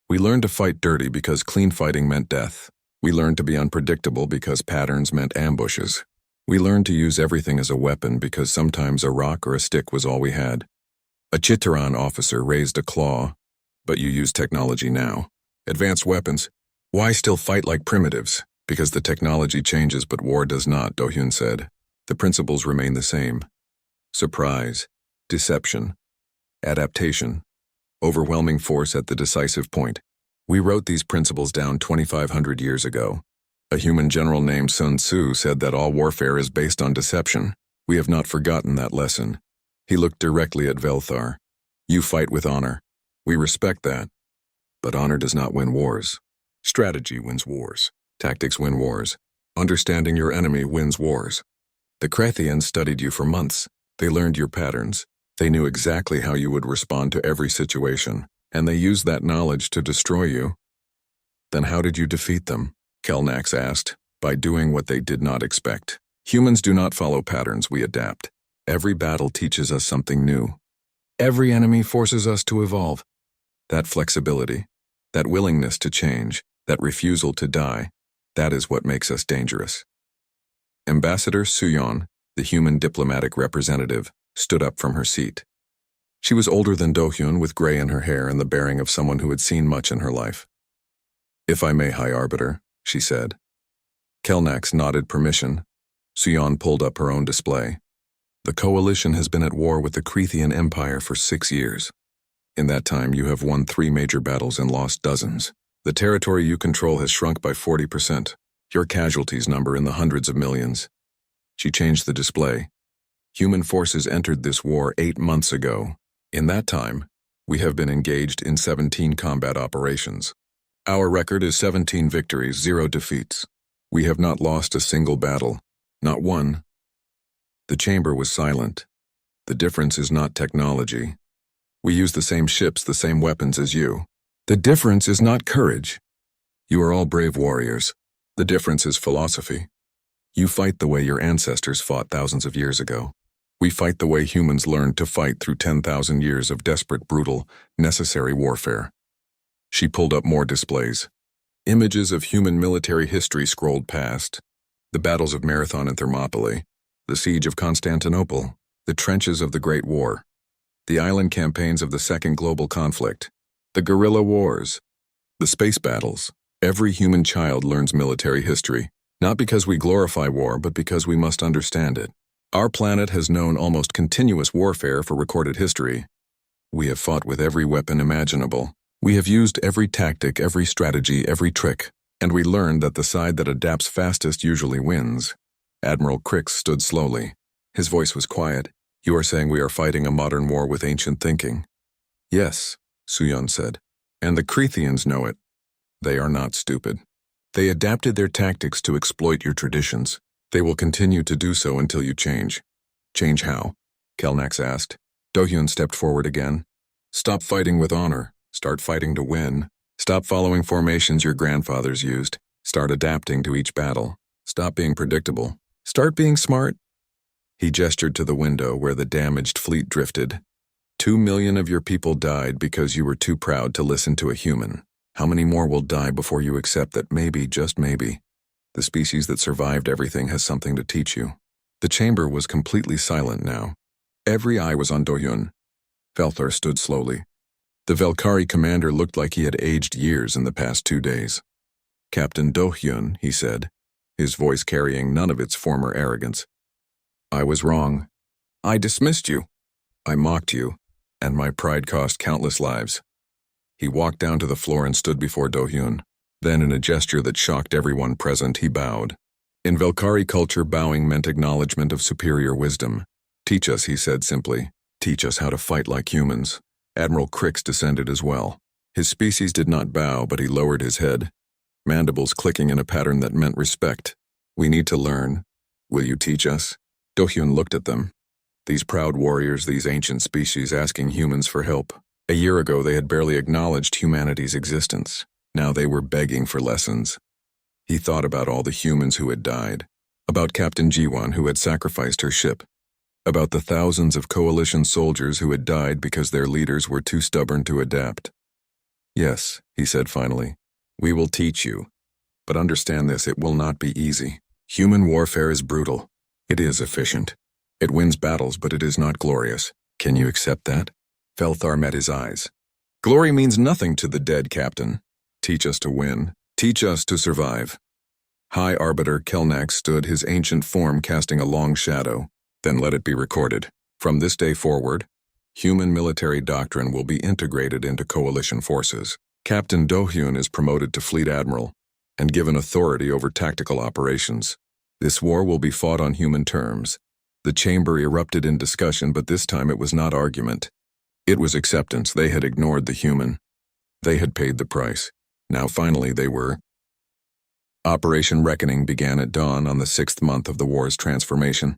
We learned to fight dirty because clean fighting meant death. We learned to be unpredictable because patterns meant ambushes. We learned to use everything as a weapon because sometimes a rock or a stick was all we had. A Chitaran officer raised a claw, but you use technology now. Advanced weapons. Why still fight like primitives? Because the technology changes but war does not, Do-hyun said. The principles remain the same. Surprise, deception, adaptation, overwhelming force at the decisive point. We wrote these principles down 2,500 years ago. A human general named Sun Tzu said that all warfare is based on deception. We have not forgotten that lesson. He looked directly at Velthar. You fight with honor. We respect that. But honor does not win wars. Strategy wins wars. Tactics win wars. Understanding your enemy wins wars. The Krathians studied you for months. They learned your patterns. They knew exactly how you would respond to every situation, and they used that knowledge to destroy you. Then how did you defeat them? Kelnax asked. By doing what they did not expect. Humans do not follow patterns, we adapt. Every battle teaches us something new. Every enemy forces us to evolve. That flexibility, that willingness to change, that refusal to die, that is what makes us dangerous. Ambassador Suyeon, the human diplomatic representative, stood up from her seat. She was older than Do-hyun, with gray in her hair and the bearing of someone who had seen much in her life. If I may, High Arbiter, she said. Kelnax nodded permission. Suyeon pulled up her own display. The coalition has been at war with the Krathian Empire for 6 years. In that time, you have won 3 major battles and lost dozens. The territory you control has shrunk by 40%. Your casualties number in the hundreds of millions. She changed the display. Human forces entered this war 8 months ago. In that time, we have been engaged in 17 combat operations. Our record is 17 victories, 0 defeats. We have not lost a single battle. Not one. The chamber was silent. The difference is not technology. We use the same ships, the same weapons as you. The difference is not courage. You are all brave warriors. The difference is philosophy. You fight the way your ancestors fought thousands of years ago. We fight the way humans learned to fight through 10,000 years of desperate, brutal, necessary warfare. She pulled up more displays. Images of human military history scrolled past. The battles of Marathon and Thermopylae, the siege of Constantinople, the trenches of the Great War, the island campaigns of the Second Global Conflict, the guerrilla wars, the space battles. Every human child learns military history, not because we glorify war, but because we must understand it. Our planet has known almost continuous warfare for recorded history. We have fought with every weapon imaginable. We have used every tactic, every strategy, every trick, and we learned that the side that adapts fastest usually wins. Admiral Crix stood slowly. His voice was quiet. You are saying we are fighting a modern war with ancient thinking? Yes, Suyeon said. And the Krathians know it. They are not stupid. They adapted their tactics to exploit your traditions. They will continue to do so until you change. Change how? Kelnax asked. Do-hyun stepped forward again. Stop fighting with honor. Start fighting to win. Stop following formations your grandfathers used. Start adapting to each battle. Stop being predictable. Start being smart. He gestured to the window where the damaged fleet drifted. 2 million of your people died because you were too proud to listen to a human. How many more will die before you accept that maybe, just maybe, the species that survived everything has something to teach you? The chamber was completely silent now. Every eye was on Do-hyun. Velthar stood slowly. The Velkari commander looked like he had aged years in the past 2 days. Captain Do-hyun, he said, his voice carrying none of its former arrogance. I was wrong. I dismissed you. I mocked you, and my pride cost countless lives. He walked down to the floor and stood before Do-hyun. Then, in a gesture that shocked everyone present, he bowed. In Velkari culture, bowing meant acknowledgement of superior wisdom. Teach us, he said simply. Teach us how to fight like humans. Admiral Crix descended as well. His species did not bow, but he lowered his head, mandibles clicking in a pattern that meant respect. We need to learn. Will you teach us? Do-hyun looked at them. These proud warriors, these ancient species asking humans for help. A year ago, they had barely acknowledged humanity's existence. Now they were begging for lessons. He thought about all the humans who had died, about Captain Jiwon who had sacrificed her ship, about the thousands of coalition soldiers who had died because their leaders were too stubborn to adapt. Yes, he said finally, we will teach you. But understand this, it will not be easy. Human warfare is brutal. It is efficient. It wins battles, but it is not glorious. Can you accept that? Velthar met his eyes. Glory means nothing to the dead, Captain. Teach us to win. Teach us to survive. High Arbiter Kelnak stood, his ancient form casting a long shadow. Then let it be recorded. From this day forward, human military doctrine will be integrated into coalition forces. Captain Do-hyun is promoted to Fleet Admiral and given authority over tactical operations. This war will be fought on human terms. The chamber erupted in discussion, but this time it was not argument. It was acceptance. They had ignored the human. They had paid the price. Now finally they were. Operation Reckoning began at dawn on the 6th month of the war's transformation.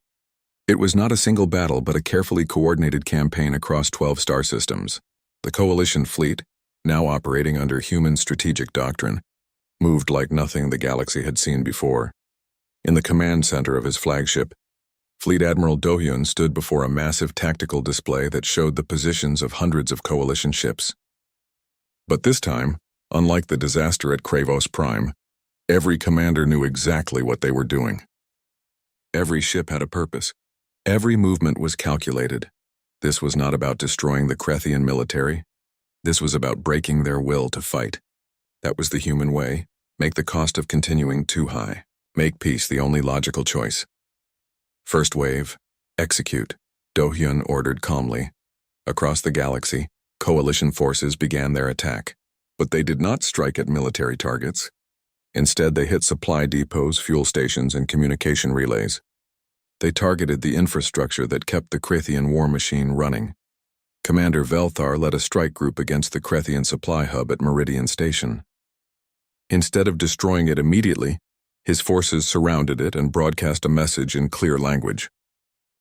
It was not a single battle, but a carefully coordinated campaign across 12 star systems. The coalition fleet, now operating under human strategic doctrine, moved like nothing the galaxy had seen before. In the command center of his flagship, Fleet Admiral Do-hyun stood before a massive tactical display that showed the positions of hundreds of coalition ships. But this time, unlike the disaster at Kravos Prime, every commander knew exactly what they were doing. Every ship had a purpose. Every movement was calculated. This was not about destroying the Krethian military. This was about breaking their will to fight. That was the human way. Make the cost of continuing too high. Make peace the only logical choice. First wave, execute, Do-hyun ordered calmly. Across the galaxy, coalition forces began their attack. But they did not strike at military targets. Instead, they hit supply depots, fuel stations, and communication relays. They targeted the infrastructure that kept the Krethian war machine running. Commander Velthar led a strike group against the Krethian supply hub at Meridian Station. Instead of destroying it immediately, his forces surrounded it and broadcast a message in clear language.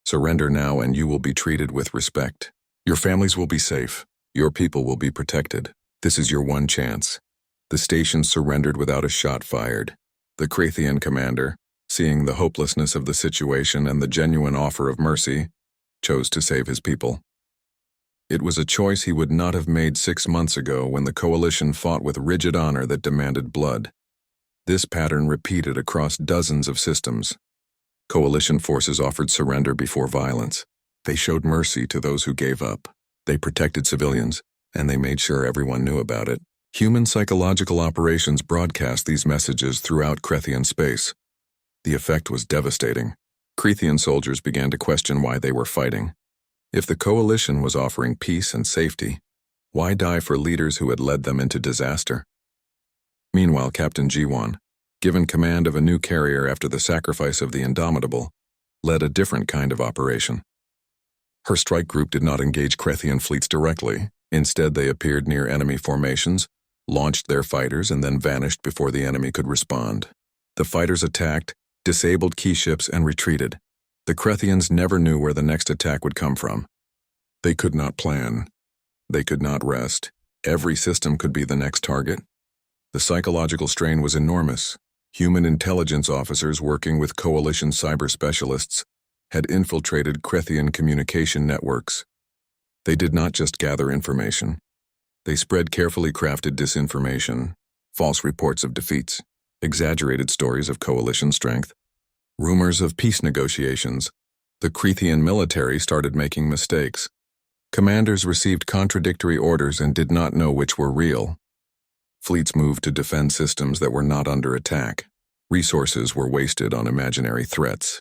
Surrender now and you will be treated with respect. Your families will be safe. Your people will be protected. This is your one chance. The station surrendered without a shot fired. The Krethian commander, seeing the hopelessness of the situation and the genuine offer of mercy, chose to save his people. It was a choice he would not have made 6 months ago when the coalition fought with rigid honor that demanded blood. This pattern repeated across dozens of systems. Coalition forces offered surrender before violence. They showed mercy to those who gave up. They protected civilians, and they made sure everyone knew about it. Human psychological operations broadcast these messages throughout Krethian space. The effect was devastating. Krethian soldiers began to question why they were fighting. If the coalition was offering peace and safety, why die for leaders who had led them into disaster? Meanwhile, Captain Ji-won, given command of a new carrier after the sacrifice of the Indomitable, led a different kind of operation. Her strike group did not engage Krethian fleets directly. Instead, they appeared near enemy formations, launched their fighters, and then vanished before the enemy could respond. The fighters attacked, disabled key ships, and retreated. The Krethians never knew where the next attack would come from. They could not plan. They could not rest. Every system could be the next target. The psychological strain was enormous. Human intelligence officers working with coalition cyber specialists had infiltrated Krethian communication networks. They did not just gather information. They spread carefully crafted disinformation, false reports of defeats, exaggerated stories of coalition strength, rumors of peace negotiations. The Krethian military started making mistakes. Commanders received contradictory orders and did not know which were real. Fleets moved to defend systems that were not under attack. Resources were wasted on imaginary threats.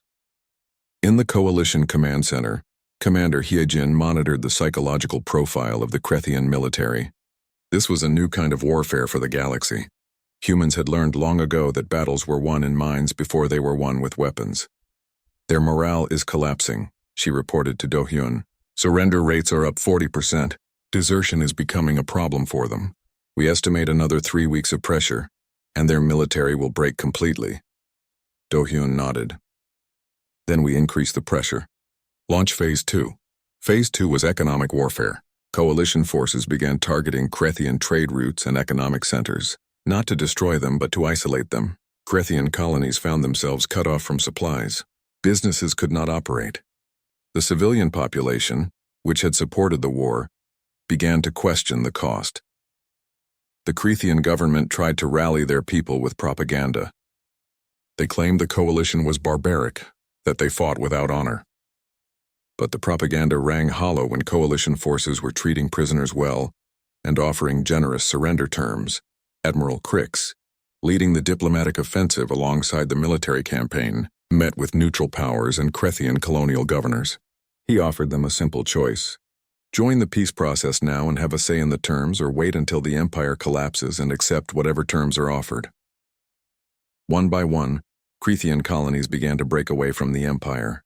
In the Coalition Command Center, Commander Hyejin monitored the psychological profile of the Krethian military. This was a new kind of warfare for the galaxy. Humans had learned long ago that battles were won in minds before they were won with weapons. Their morale is collapsing, she reported to Do-hyun. Surrender rates are up 40%. Desertion is becoming a problem for them. We estimate another 3 weeks of pressure, and their military will break completely. Do-hyun nodded. Then we increase the pressure. Launch Phase 2. Phase 2 was economic warfare. Coalition forces began targeting Krethian trade routes and economic centers, not to destroy them but to isolate them. Krethian colonies found themselves cut off from supplies. Businesses could not operate. The civilian population, which had supported the war, began to question the cost. The Krethian government tried to rally their people with propaganda. They claimed the coalition was barbaric, that they fought without honor. But the propaganda rang hollow when coalition forces were treating prisoners well and offering generous surrender terms. Admiral Crix, leading the diplomatic offensive alongside the military campaign, met with neutral powers and Krethian colonial governors. He offered them a simple choice. Join the peace process now and have a say in the terms, or wait until the empire collapses and accept whatever terms are offered. One by one, Krethian colonies began to break away from the empire.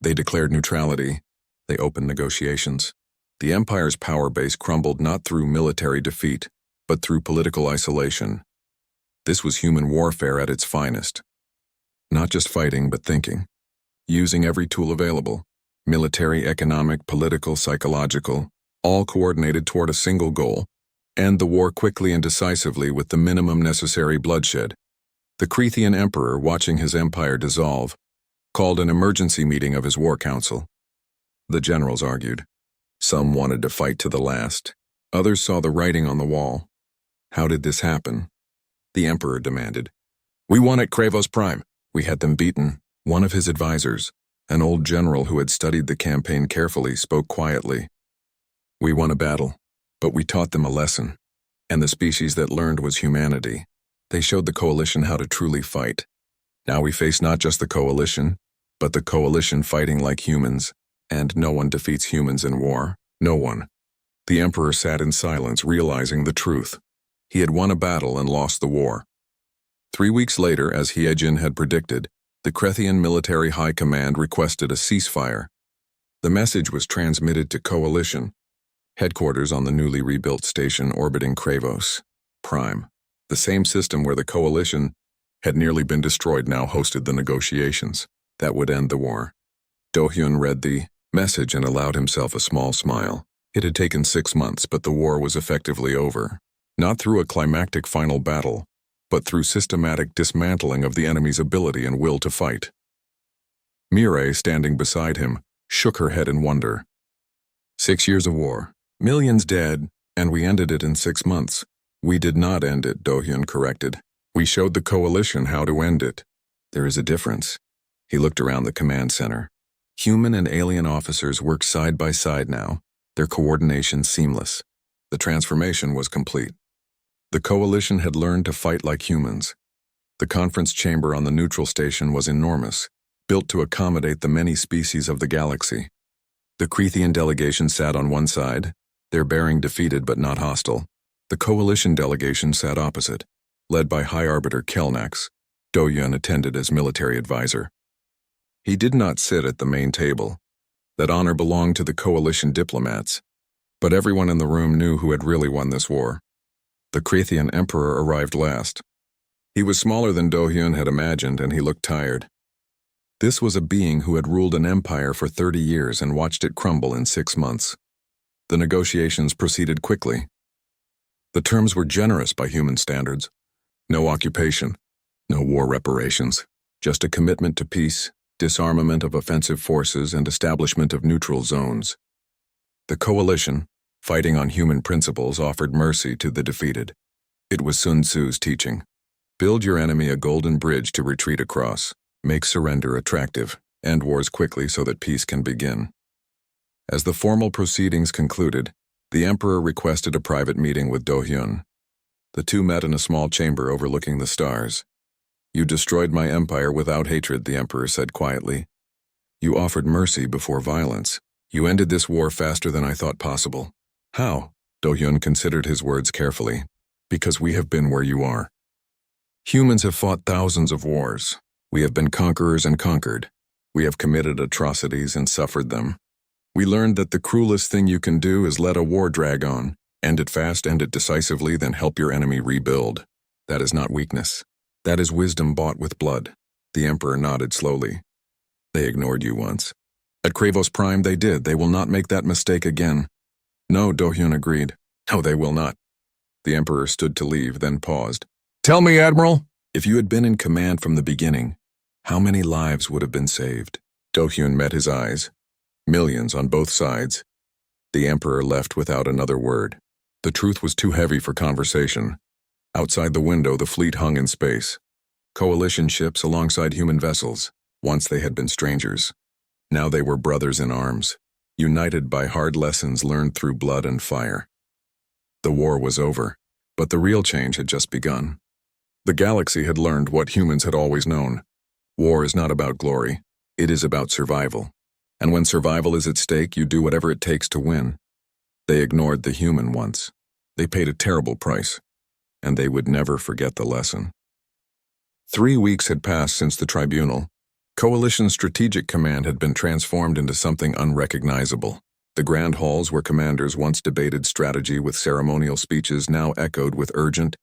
They declared neutrality. They opened negotiations. The empire's power base crumbled not through military defeat, but through political isolation. This was human warfare at its finest. Not just fighting, but thinking. Using every tool available. Military, economic, political, psychological, all coordinated toward a single goal: end the war quickly and decisively with the minimum necessary bloodshed. The Krethian emperor, watching his empire dissolve, called an emergency meeting of his war council. The generals argued. Some wanted to fight to the last. Others saw the writing on the wall. How did this happen? The emperor demanded. We won at Kravos Prime. We had them beaten. One of his advisors, an old general who had studied the campaign carefully, spoke quietly. We won a battle, but we taught them a lesson. And the species that learned was humanity. They showed the coalition how to truly fight. Now we face not just the coalition, but the coalition fighting like humans. And no one defeats humans in war. No one. The emperor sat in silence, realizing the truth. He had won a battle and lost the war. 3 weeks later, as Hiejin had predicted, the Krethian military high command requested a ceasefire. The message was transmitted to Coalition headquarters on the newly rebuilt station orbiting Kravos Prime. The same system where the Coalition had nearly been destroyed now hosted the negotiations that would end the war. Do-hyun read the message and allowed himself a small smile. It had taken 6 months, but the war was effectively over. Not through a climactic final battle, but through systematic dismantling of the enemy's ability and will to fight. Mireille, standing beside him, shook her head in wonder. 6 years of war, millions dead, and we ended it in 6 months. We did not end it, Do-hyun corrected. We showed the coalition how to end it. There is a difference. He looked around the command center. Human and alien officers work side by side now, their coordination seamless. The transformation was complete. The coalition had learned to fight like humans. The conference chamber on the neutral station was enormous, built to accommodate the many species of the galaxy. The Krethian delegation sat on one side, their bearing defeated but not hostile. The coalition delegation sat opposite, led by High Arbiter Kelnax. Do-hyun attended as military advisor. He did not sit at the main table. That honor belonged to the coalition diplomats. But everyone in the room knew who had really won this war. The Krethian emperor arrived last. He was smaller than Do-hyun had imagined, and he looked tired. This was a being who had ruled an empire for 30 years and watched it crumble in 6 months. The negotiations proceeded quickly. The terms were generous by human standards. No occupation, no war reparations, just a commitment to peace, disarmament of offensive forces, and establishment of neutral zones. The coalition, fighting on human principles, offered mercy to the defeated. It was Sun Tzu's teaching. Build your enemy a golden bridge to retreat across. Make surrender attractive. End wars quickly so that peace can begin. As the formal proceedings concluded, the emperor requested a private meeting with Do-hyun. The two met in a small chamber overlooking the stars. You destroyed my empire without hatred, the emperor said quietly. You offered mercy before violence. You ended this war faster than I thought possible. How? Do-hyun considered his words carefully. Because we have been where you are. Humans have fought thousands of wars. We have been conquerors and conquered. We have committed atrocities and suffered them. We learned that the cruelest thing you can do is let a war drag on. End it fast, end it decisively, then help your enemy rebuild. That is not weakness. That is wisdom bought with blood. The emperor nodded slowly. They ignored you once. At Kravos Prime they did. They will not make that mistake again. No, Do-hyun agreed. No, they will not. The emperor stood to leave, then paused. Tell me, Admiral, if you had been in command from the beginning, how many lives would have been saved? Do-hyun met his eyes. Millions on both sides. The emperor left without another word. The truth was too heavy for conversation. Outside the window, the fleet hung in space. Coalition ships alongside human vessels. Once they had been strangers. Now they were brothers in arms, united by hard lessons learned through blood and fire. The war was over, but the real change had just begun. The galaxy had learned what humans had always known. War is not about glory, it is about survival. And when survival is at stake, you do whatever it takes to win. They ignored the human once. They paid a terrible price, and they would never forget the lesson. 3 weeks had passed since the tribunal. Coalition Strategic Command had been transformed into something unrecognizable. The grand halls where commanders once debated strategy with ceremonial speeches now echoed with urgent,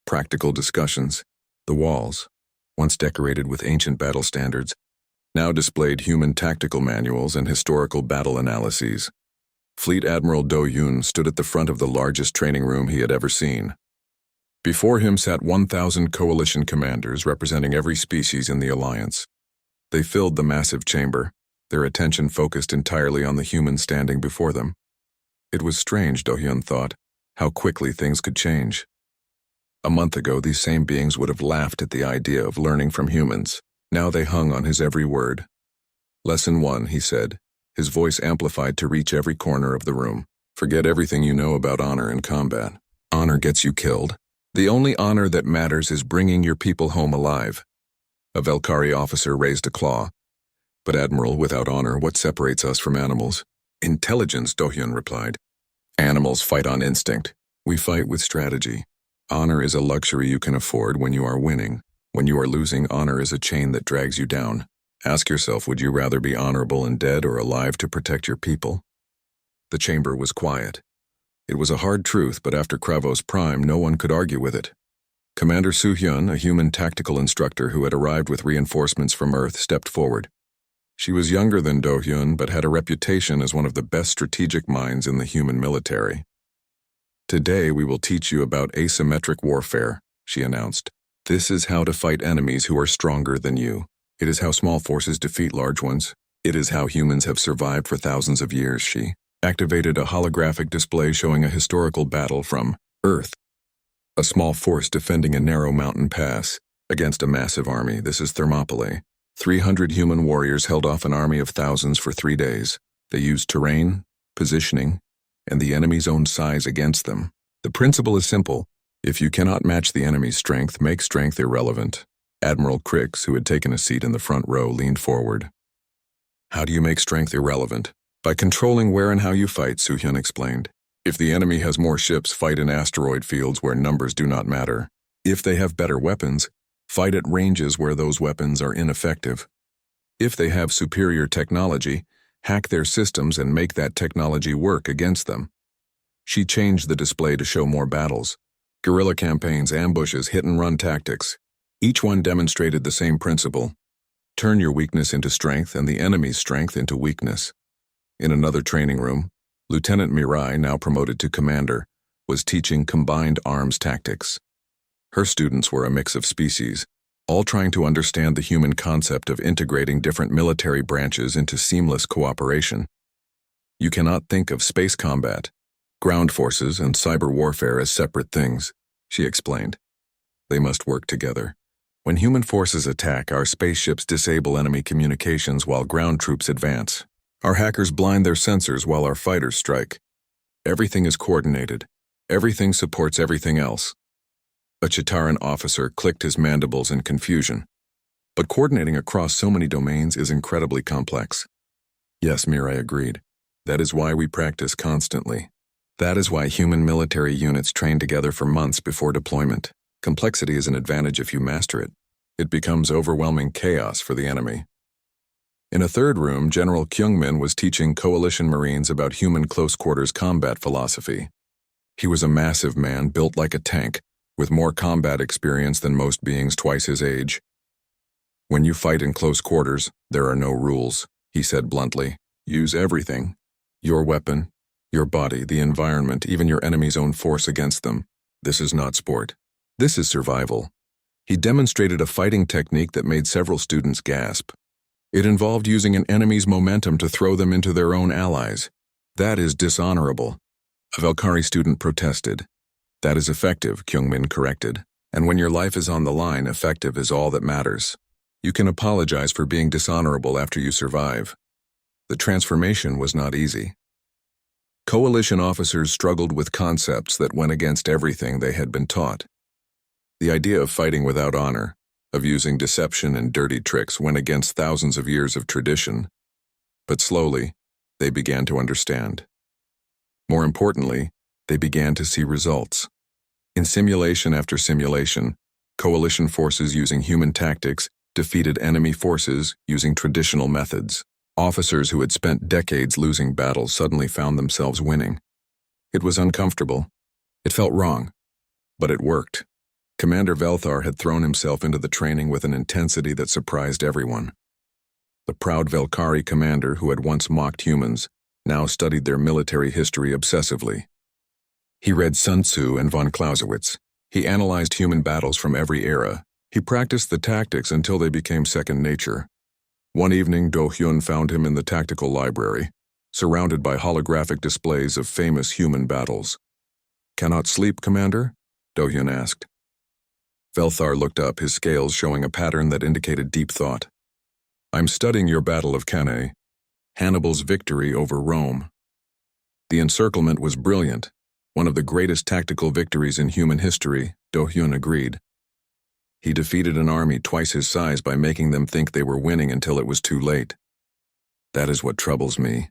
practical discussions. The walls, once decorated with ancient battle standards, now displayed human tactical manuals and historical battle analyses. Fleet Admiral Do Yoon stood at the front of the largest training room he had ever seen. Before him sat 1,000 coalition commanders representing every species in the alliance. They filled the massive chamber, their attention focused entirely on the human standing before them. It was strange, Do Hyun thought, how quickly things could change. A month ago, these same beings would have laughed at the idea of learning from humans. Now they hung on his every word. Lesson 1, he said, his voice amplified to reach every corner of the room. Forget everything you know about honor in combat. Honor gets you killed. The only honor that matters is bringing your people home alive. A Velkari officer raised a claw. But Admiral, without honor, what separates us from animals? Intelligence, Do Hyun replied. Animals fight on instinct. We fight with strategy. Honor is a luxury you can afford when you are winning. When you are losing, honor is a chain that drags you down. Ask yourself, would you rather be honorable and dead or alive to protect your people? The chamber was quiet. It was a hard truth, but after Kravos Prime, no one could argue with it. Commander Soo-hyun, a human tactical instructor who had arrived with reinforcements from Earth, stepped forward. She was younger than Do Hyun, but had a reputation as one of the best strategic minds in the human military. Today we will teach you about asymmetric warfare, she announced. This is how to fight enemies who are stronger than you. It is how small forces defeat large ones. It is how humans have survived for thousands of years, she activated a holographic display showing a historical battle from Earth. A small force defending a narrow mountain pass against a massive army. This is Thermopylae. 300 human warriors held off an army of thousands for 3 days. They used terrain, positioning, and the enemy's own size against them. The principle is simple. If you cannot match the enemy's strength, make strength irrelevant. Admiral Crix, who had taken a seat in the front row, leaned forward. How do you make strength irrelevant? By controlling where and how you fight, Soo-hyun explained. If the enemy has more ships, fight in asteroid fields where numbers do not matter. If they have better weapons, fight at ranges where those weapons are ineffective. If they have superior technology, hack their systems and make that technology work against them. She changed the display to show more battles. Guerrilla campaigns, ambushes, hit-and-run tactics. Each one demonstrated the same principle. Turn your weakness into strength and the enemy's strength into weakness. In another training room, Lieutenant Mirai, now promoted to commander, was teaching combined arms tactics. Her students were a mix of species, all trying to understand the human concept of integrating different military branches into seamless cooperation. You cannot think of space combat, ground forces, and cyber warfare as separate things, she explained. They must work together. When human forces attack, our spaceships disable enemy communications while ground troops advance. Our hackers blind their sensors while our fighters strike. Everything is coordinated. Everything supports everything else. A Chitaran officer clicked his mandibles in confusion. But coordinating across so many domains is incredibly complex. Yes, Mirai agreed. That is why we practice constantly. That is why human military units train together for months before deployment. Complexity is an advantage if you master it. It becomes overwhelming chaos for the enemy. In a third room, General Kyungmin was teaching coalition Marines about human close-quarters combat philosophy. He was a massive man built like a tank, with more combat experience than most beings twice his age. When you fight in close quarters, there are no rules, he said bluntly. Use everything. Your weapon, your body, the environment, even your enemy's own force against them. This is not sport. This is survival. He demonstrated a fighting technique that made several students gasp. It involved using an enemy's momentum to throw them into their own allies. That is dishonorable. A Velkari student protested. That is effective, Kyungmin corrected. And when your life is on the line, effective is all that matters. You can apologize for being dishonorable after you survive. The transformation was not easy. Coalition officers struggled with concepts that went against everything they had been taught. The idea of fighting without honor, of using deception and dirty tricks went against thousands of years of tradition. But slowly, they began to understand. More importantly, they began to see results. In simulation after simulation, coalition forces using human tactics defeated enemy forces using traditional methods. Officers who had spent decades losing battles suddenly found themselves winning. It was uncomfortable. It felt wrong. But it worked. Commander Velthar had thrown himself into the training with an intensity that surprised everyone. The proud Velkari commander who had once mocked humans now studied their military history obsessively. He read Sun Tzu and von Clausewitz. He analyzed human battles from every era. He practiced the tactics until they became second nature. One evening, Do-hyun found him in the tactical library, surrounded by holographic displays of famous human battles. "Cannot sleep, Commander?" Do-hyun asked. Velthar looked up, his scales showing a pattern that indicated deep thought. "I'm studying your Battle of Cannae, Hannibal's victory over Rome." The encirclement was brilliant, one of the greatest tactical victories in human history, Do-hyun agreed. He defeated an army twice his size by making them think they were winning until it was too late. "That is what troubles me,"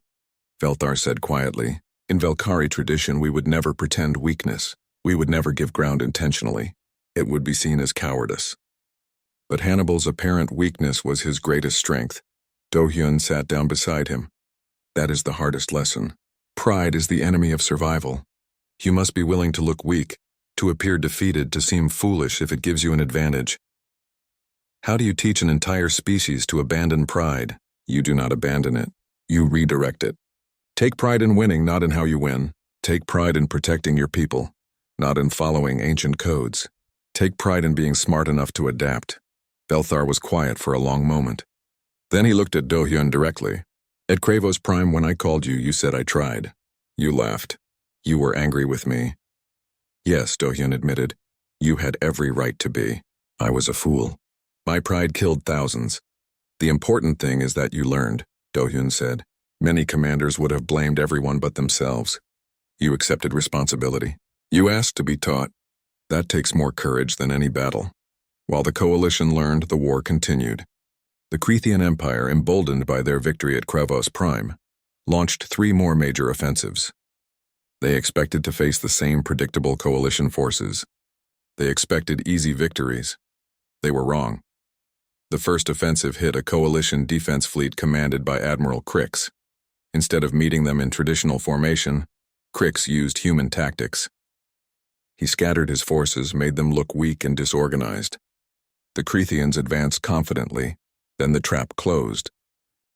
Velthar said quietly. "In Velkari tradition, we would never pretend weakness. We would never give ground intentionally. It would be seen as cowardice." But Hannibal's apparent weakness was his greatest strength. Do-hyun sat down beside him. "That is the hardest lesson. Pride is the enemy of survival. You must be willing to look weak, to appear defeated, to seem foolish if it gives you an advantage. How do you teach an entire species to abandon pride? You do not abandon it. You redirect it. Take pride in winning, not in how you win. Take pride in protecting your people, not in following ancient codes. Take pride in being smart enough to adapt." Velthar was quiet for a long moment. Then he looked at Do-hyun directly. "At Kravos Prime, when I called you, you said I tried. You laughed. You were angry with me." "Yes," Do-hyun admitted. "You had every right to be. I was a fool. My pride killed thousands. The important thing is that you learned," Do-hyun said. "Many commanders would have blamed everyone but themselves. You accepted responsibility. You asked to be taught. That takes more courage than any battle." While the coalition learned, the war continued. The Crethean Empire, emboldened by their victory at Kravos Prime, launched 3 more major offensives. They expected to face the same predictable coalition forces. They expected easy victories. They were wrong. The first offensive hit a coalition defense fleet commanded by Admiral Crix. Instead of meeting them in traditional formation, Crix used human tactics. He scattered his forces, made them look weak and disorganized. The Cretheans advanced confidently, then the trap closed.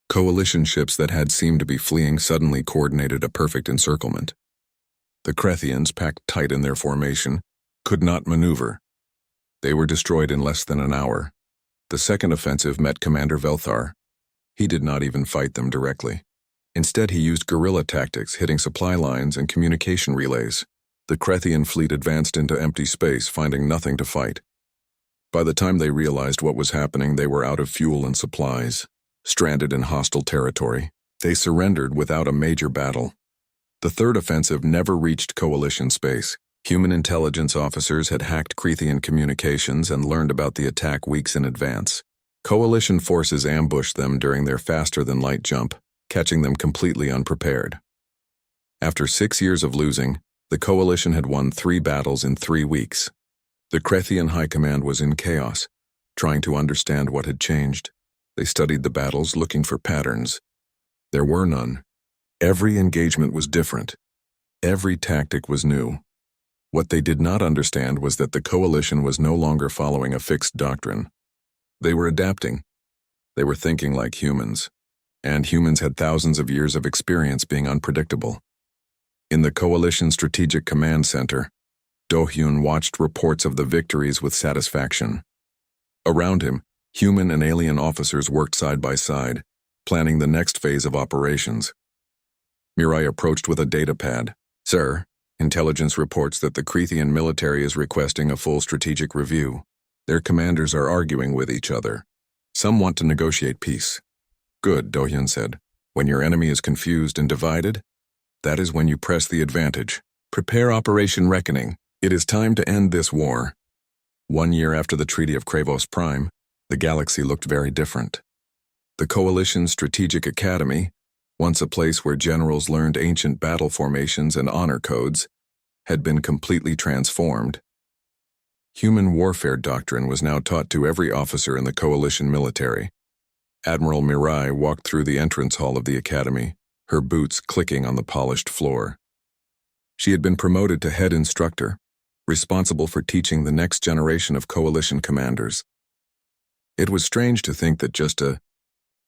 Coalition ships that had seemed to be fleeing suddenly coordinated a perfect encirclement. The Cretheans, packed tight in their formation, could not maneuver. They were destroyed in less than an hour. The second offensive met Commander Velthar. He did not even fight them directly. Instead, he used guerrilla tactics, hitting supply lines and communication relays. The Crethean fleet advanced into empty space, finding nothing to fight. By the time they realized what was happening, they were out of fuel and supplies, stranded in hostile territory. They surrendered without a major battle. The third offensive never reached coalition space. Human intelligence officers had hacked Crethean communications and learned about the attack weeks in advance. Coalition forces ambushed them during their faster-than-light jump, catching them completely unprepared. After 6 years of losing, the coalition had won 3 battles in 3 weeks. The Crethean High Command was in chaos, trying to understand what had changed. They studied the battles, looking for patterns. There were none. Every engagement was different. Every tactic was new. What they did not understand was that the coalition was no longer following a fixed doctrine. They were adapting. They were thinking like humans. And humans had thousands of years of experience being unpredictable. In the Coalition Strategic Command Center, Do-hyun watched reports of the victories with satisfaction. Around him, human and alien officers worked side by side, planning the next phase of operations. Mirai approached with a data pad. "Sir, intelligence reports that the Crethean military is requesting a full strategic review. Their commanders are arguing with each other. Some want to negotiate peace. Good, Do-hyun said. When your enemy is confused and divided, that is when you press the advantage. Prepare Operation Reckoning. It is time to end this war. 1 year after the Treaty of Kravos Prime, the galaxy looked very different. The Coalition's Strategic Academy, once a place where generals learned ancient battle formations and honor codes, had been completely transformed. Human warfare doctrine was now taught to every officer in the Coalition military. Admiral Mirai walked through the entrance hall of the academy, her boots clicking on the polished floor. She had been promoted to head instructor, responsible for teaching the next generation of Coalition commanders. It was strange to think that just a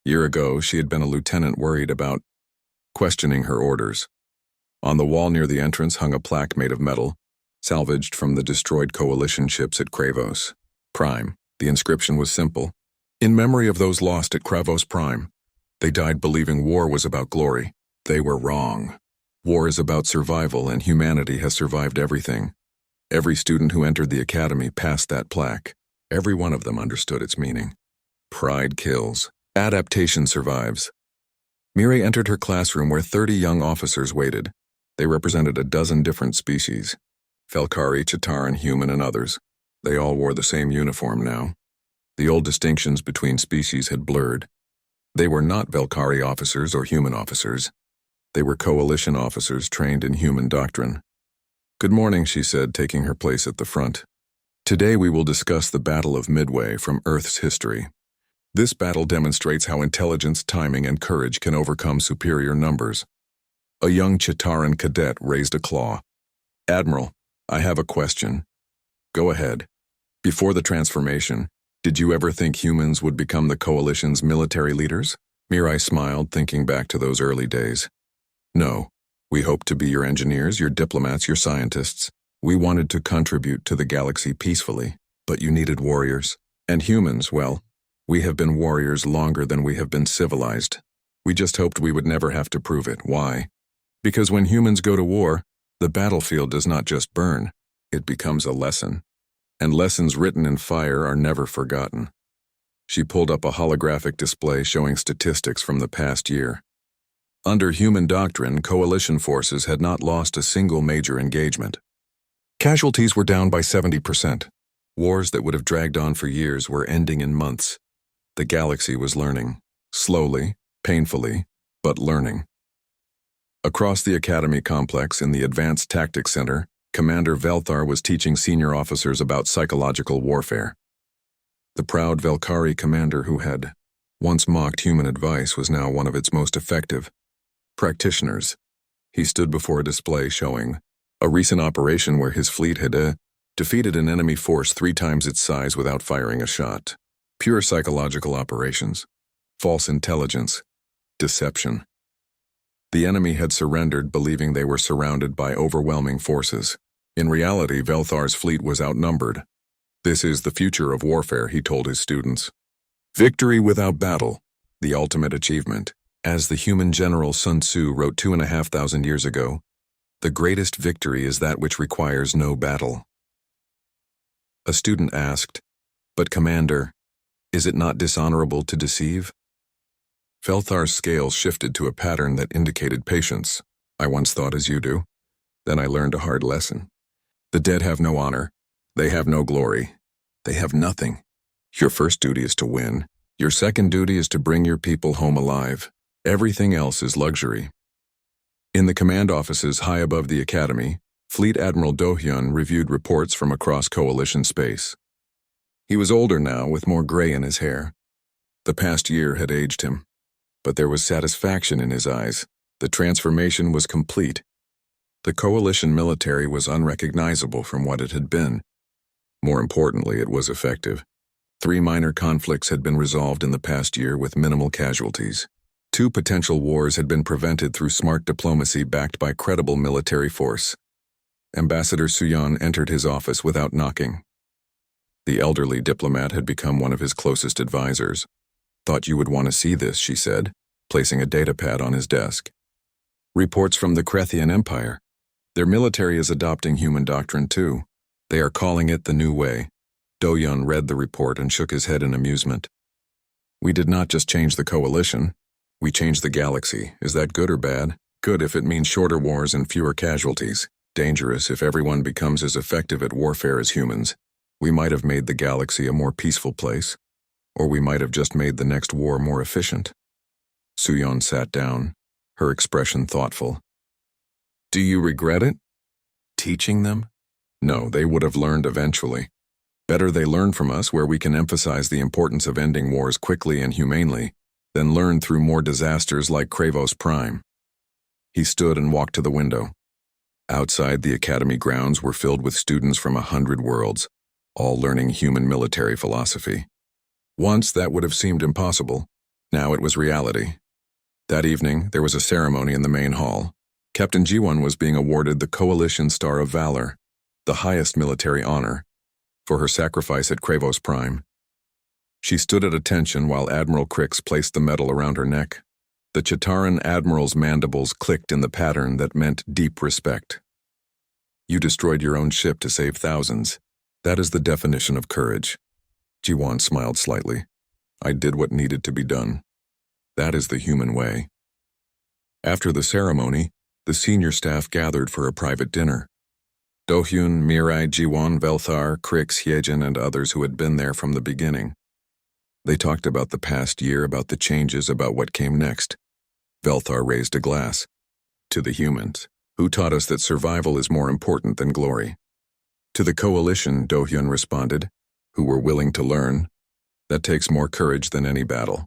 year ago she had been a lieutenant worried about questioning her orders. On the wall near the entrance hung a plaque made of metal, salvaged from the destroyed Coalition ships at Kravos Prime. The inscription was simple. In memory of those lost at Kravos Prime, they died believing war was about glory. They were wrong. War is about survival, and humanity has survived everything. Every student who entered the academy passed that plaque. Every one of them understood its meaning. Pride kills. Adaptation survives. Miri entered her classroom where 30 young officers waited. They represented a dozen different species. Velkari, Chitaran, human, and others. They all wore the same uniform now. The old distinctions between species had blurred. They were not Velkari officers or human officers. They were Coalition officers trained in human doctrine. Good morning, she said, taking her place at the front. Today we will discuss the Battle of Midway from Earth's history. This battle demonstrates how intelligence, timing, and courage can overcome superior numbers. A young Chitaran cadet raised a claw. Admiral, I have a question. Go ahead. Before the transformation, did you ever think humans would become the Coalition's military leaders? Mirai smiled, thinking back to those early days. No. We hoped to be your engineers, your diplomats, your scientists. We wanted to contribute to the galaxy peacefully, but you needed warriors. And humans, well, we have been warriors longer than we have been civilized. We just hoped we would never have to prove it. Why? Because when humans go to war, the battlefield does not just burn, it becomes a lesson. And lessons written in fire are never forgotten. She pulled up a holographic display showing statistics from the past year. Under human doctrine, Coalition forces had not lost a single major engagement. Casualties were down by 70%. Wars that would have dragged on for years were ending in months. The galaxy was learning. Slowly, painfully, but learning. Across the Academy complex in the Advanced Tactics Center, Commander Velthar was teaching senior officers about psychological warfare. The proud Velkari commander who had once mocked human advice was now one of its most effective practitioners. He stood before a display showing a recent operation where his fleet had defeated an enemy force 3 times its size without firing a shot. Pure psychological operations. False intelligence. Deception. The enemy had surrendered believing they were surrounded by overwhelming forces. In reality, Velthar's fleet was outnumbered. This is the future of warfare, he told his students. Victory without battle, the ultimate achievement. As the human general Sun Tzu wrote 2,500 years ago, the greatest victory is that which requires no battle. A student asked, "But Commander, is it not dishonorable to deceive?" Velthar's scales shifted to a pattern that indicated patience. I once thought as you do. Then I learned a hard lesson. The dead have no honor. They have no glory. They have nothing. Your first duty is to win. Your second duty is to bring your people home alive. Everything else is luxury. In the command offices high above the academy, Fleet Admiral Do-hyun reviewed reports from across Coalition space. He was older now, with more gray in his hair. The past year had aged him. But there was satisfaction in his eyes. The transformation was complete. The Coalition military was unrecognizable from what it had been. More importantly, it was effective. 3 minor conflicts had been resolved in the past year with minimal casualties. 2 potential wars had been prevented through smart diplomacy backed by credible military force. Ambassador Suyon entered his office without knocking. The elderly diplomat had become one of his closest advisors. Thought you would want to see this, she said, placing a datapad on his desk. Reports from the Krethian Empire. Their military is adopting human doctrine too. They are calling it the New Way. Do-hyun read the report and shook his head in amusement. We did not just change the coalition. We changed the galaxy. Is that good or bad? Good if it means shorter wars and fewer casualties. Dangerous if everyone becomes as effective at warfare as humans. We might have made the galaxy a more peaceful place, or we might have just made the next war more efficient. Suyeon sat down, her expression thoughtful. Do you regret it? Teaching them? No, they would have learned eventually. Better they learn from us where we can emphasize the importance of ending wars quickly and humanely, than learn through more disasters like Kravos Prime. He stood and walked to the window. Outside, the academy grounds were filled with students from 100 worlds, all learning human military philosophy. Once that would have seemed impossible. Now it was reality. That evening, there was a ceremony in the main hall. Captain Ji-won was being awarded the Coalition Star of Valor, the highest military honor, for her sacrifice at Kravos Prime. She stood at attention while Admiral Crix placed the medal around her neck. The Chitaran Admiral's mandibles clicked in the pattern that meant deep respect. You destroyed your own ship to save thousands. That is the definition of courage. Ji-won smiled slightly. I did what needed to be done. That is the human way. After the ceremony, the senior staff gathered for a private dinner. Do-hyun, Mirai, Ji-won, Velthar, Crix, Hyejin, and others who had been there from the beginning. They talked about the past year, about the changes, about what came next. Velthar raised a glass. To the humans, who taught us that survival is more important than glory. To the coalition, Do-hyun responded, who were willing to learn. That takes more courage than any battle.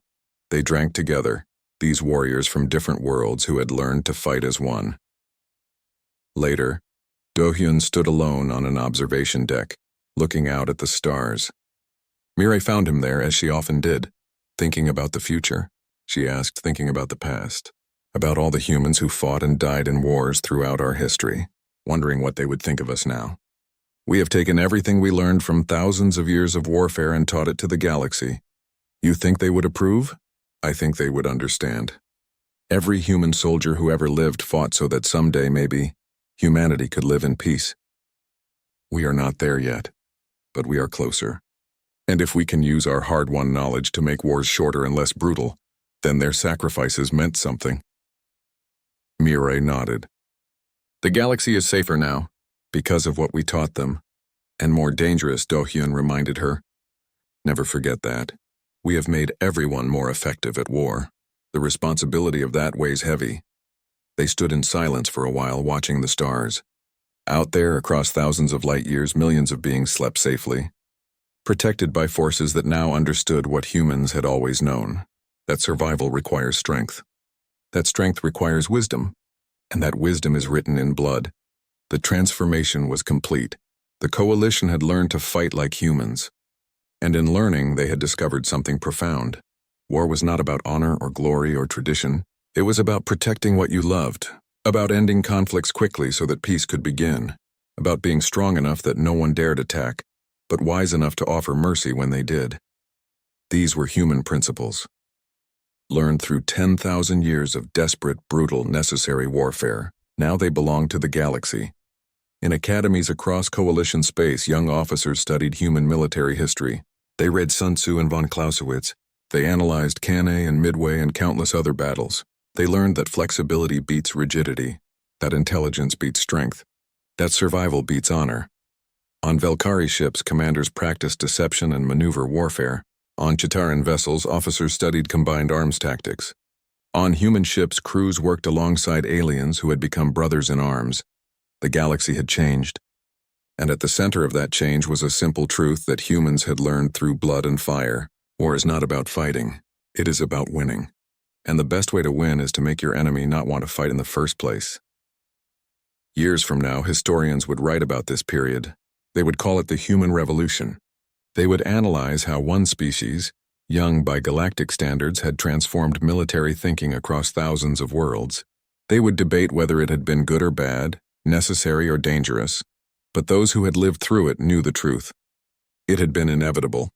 They drank together, these warriors from different worlds who had learned to fight as one. Later, Do-hyun stood alone on an observation deck, looking out at the stars. Mirai found him there, as she often did, thinking about the future. She asked, thinking about the past, about all the humans who fought and died in wars throughout our history, wondering what they would think of us now. We have taken everything we learned from thousands of years of warfare and taught it to the galaxy. You think they would approve? I think they would understand. Every human soldier who ever lived fought so that someday, maybe, humanity could live in peace. We are not there yet, but we are closer. And if we can use our hard-won knowledge to make wars shorter and less brutal, then their sacrifices meant something. Mirai nodded. The galaxy is safer now, because of what we taught them. And more dangerous, Do-hyun reminded her. Never forget that. We have made everyone more effective at war. The responsibility of that weighs heavy. They stood in silence for a while, watching the stars. Out there, across thousands of light years, millions of beings slept safely, protected by forces that now understood what humans had always known, that survival requires strength. That strength requires wisdom, and that wisdom is written in blood. The transformation was complete. The coalition had learned to fight like humans, and in learning they had discovered something profound. War was not about honor or glory or tradition. It was about protecting what you loved, about ending conflicts quickly so that peace could begin, about being strong enough that no one dared attack, but wise enough to offer mercy when they did. These were human principles, learned through 10,000 years of desperate, brutal, necessary warfare. Now they belonged to the galaxy. In academies across coalition space, young officers studied human military history. They read Sun Tzu and von Clausewitz. They analyzed Cannae and Midway and countless other battles. They learned that flexibility beats rigidity, that intelligence beats strength, that survival beats honor. On Velkari ships, commanders practiced deception and maneuver warfare. On Chitaran vessels, officers studied combined arms tactics. On human ships, crews worked alongside aliens who had become brothers in arms. The galaxy had changed. And at the center of that change was a simple truth that humans had learned through blood and fire. War is not about fighting. It is about winning. And the best way to win is to make your enemy not want to fight in the first place. Years from now, historians would write about this period. They would call it the Human Revolution. They would analyze how one species, young by galactic standards, had transformed military thinking across thousands of worlds. They would debate whether it had been good or bad, necessary or dangerous, but those who had lived through it knew the truth. It had been inevitable.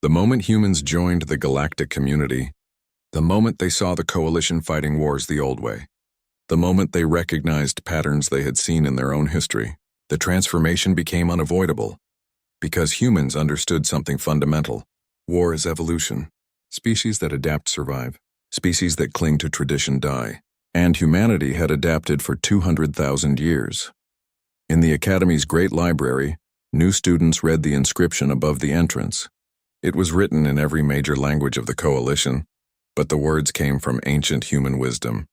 The moment humans joined the galactic community, the moment they saw the coalition fighting wars the old way, the moment they recognized patterns they had seen in their own history, the transformation became unavoidable, because humans understood something fundamental. War is evolution. Species that adapt survive. Species that cling to tradition die. And humanity had adapted for 200,000 years. In the Academy's great library, new students read the inscription above the entrance. It was written in every major language of the Coalition, but the words came from ancient human wisdom.